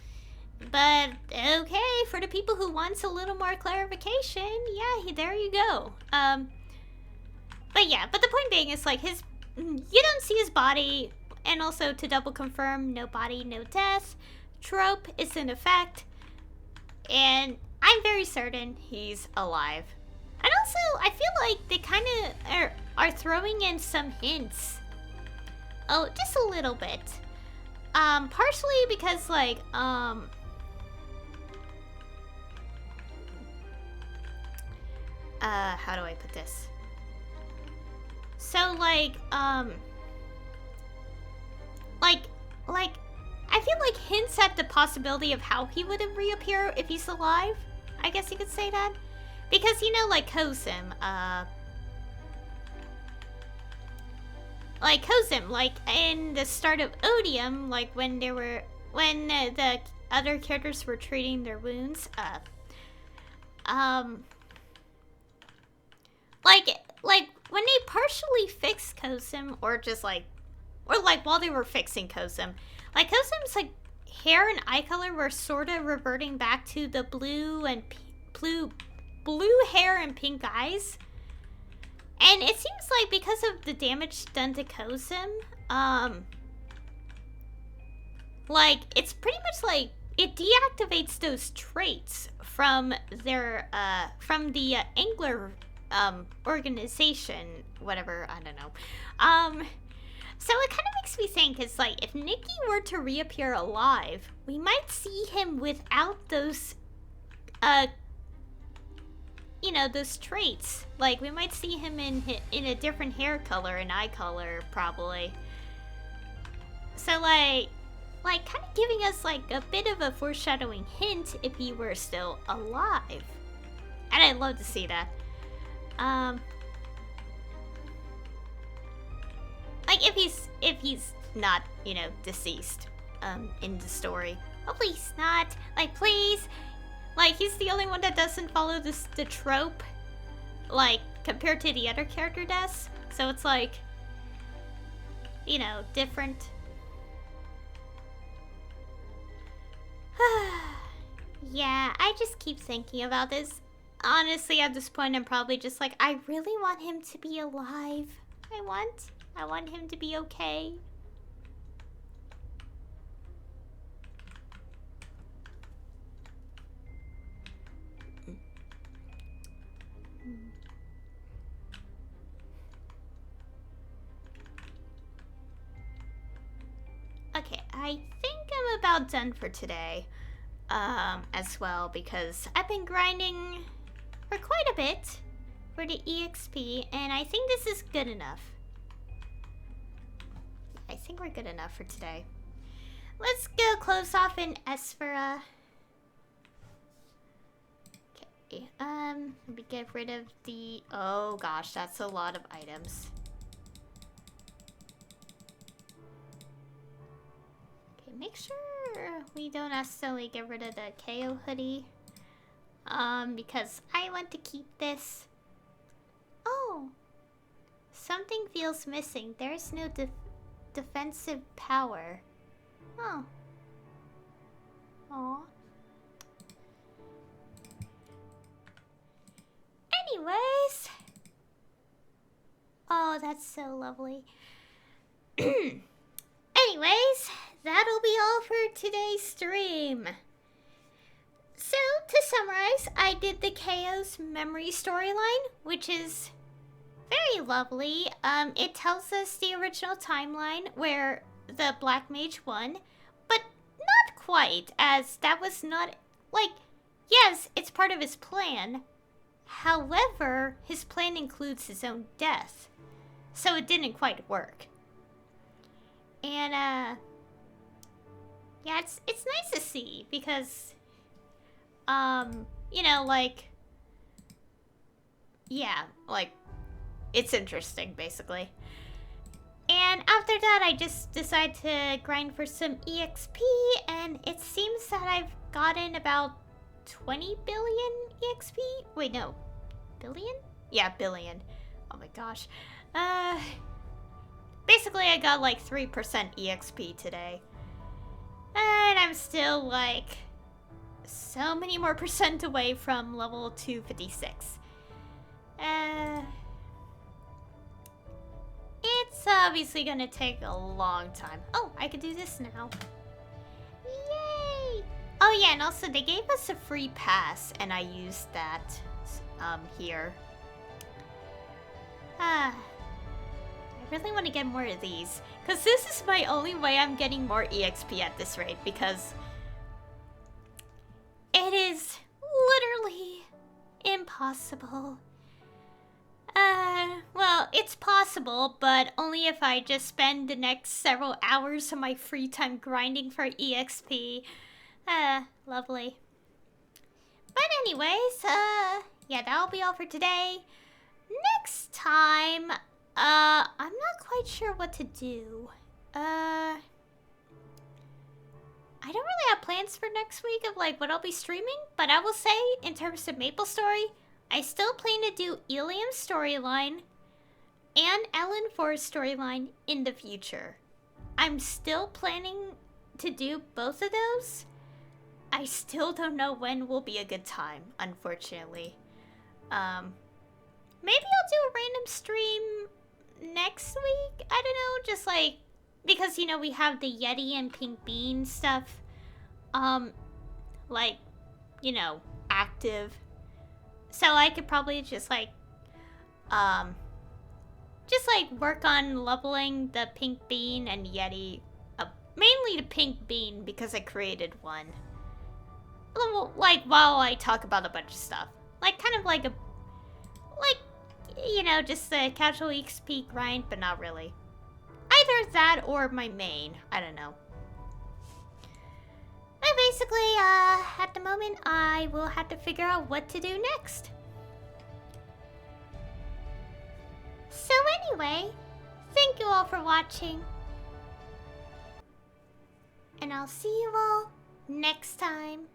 But, okay, for the people who wants a little more clarification, yeah, there you go. But yeah, but the point being is, like, you don't see his body, and also to double confirm, no body, no death trope is in effect, and I'm very certain he's alive. And also, I feel like they kind of are throwing in some hints. Oh, just a little bit. Partially because, like, how do I put this? So, like, I feel like hints at the possibility of how he would reappear if he's alive. I guess you could say that. Because, you know, like, Kozim, like, in the start of Odium, like, when the other characters were treating their wounds, like, when they partially fixed Kozim, or while they were fixing Kozim, like, Kozim's, like, hair and eye color were sort of reverting back to the blue hair and pink eyes. And it seems like because of the damage done to Kozim, like, it's pretty much like it deactivates those traits from their, from the Angler, organization, whatever, I don't know. So it kind of makes me think, it's like, if Nikki were to reappear alive, we might see him without those, you know, those traits. Like, we might see him in a different hair color and eye color, probably. So, like kind of giving us, like, a bit of a foreshadowing hint if he were still alive. And I'd love to see that. Like, if he's not, you know, deceased, in the story. Hopefully he's not. Like, please. Like, he's the only one that doesn't follow the trope, like, compared to the other character deaths. So it's like, you know, different. Yeah, I just keep thinking about this. Honestly, at this point, I'm probably just like, I really want him to be alive. I want him to be okay. Okay, I think I'm about done for today, as well, because I've been grinding for quite a bit for the EXP, and I think this is good enough. I think we're good enough for today. Let's go close off in Esfera. Okay, let me get rid of the... Oh gosh, that's a lot of items. Okay, make sure we don't accidentally get rid of the KO hoodie. Because I want to keep this. Oh! Something feels missing. There's no defensive power. Oh. Aw. Anyways. Oh, that's so lovely. Anyways, that'll be all for today's stream. So, to summarize, I did the Chaos memory storyline, which is very lovely. It tells us the original timeline where the Black Mage won, but not quite, as that was not, like, yes, it's part of his plan. However, his plan includes his own death, so it didn't quite work. And, yeah, it's nice to see, because, you know, like, yeah, like, it's interesting, basically. And after that, I just decided to grind for some EXP, and it seems that I've gotten about 20 billion EXP? Wait, no. Billion? Yeah, billion. Oh my gosh. Basically, I got like 3% EXP today. And I'm still like so many more percent away from level 256. It's obviously gonna take a long time. Oh, I could do this now. Yay! Oh yeah, and also they gave us a free pass, and I used that here. I really want to get more of these, because this is my only way I'm getting more EXP at this rate, because it is literally impossible. Well, it's possible, but only if I just spend the next several hours of my free time grinding for EXP. Lovely. But anyways, yeah, that'll be all for today. Next time, I'm not quite sure what to do. I don't really have plans for next week of, like, what I'll be streaming, but I will say, in terms of Maplestory, I still plan to do Ilium's storyline and Ellen Forrest's storyline in the future. I'm still planning to do both of those. I still don't know when will be a good time, unfortunately. Maybe I'll do a random stream next week? I don't know, just like, because, you know, we have the Yeti and Pink Bean stuff, like, you know, active. So I could probably just like work on leveling the Pink Bean and Yeti. Mainly the Pink Bean because I created one. Like, while I talk about a bunch of stuff. Like, kind of like a, like, you know, just a casual EXP grind, but not really. Either that or my main. I don't know. But basically, at the moment, I will have to figure out what to do next. So anyway, thank you all for watching. And I'll see you all next time.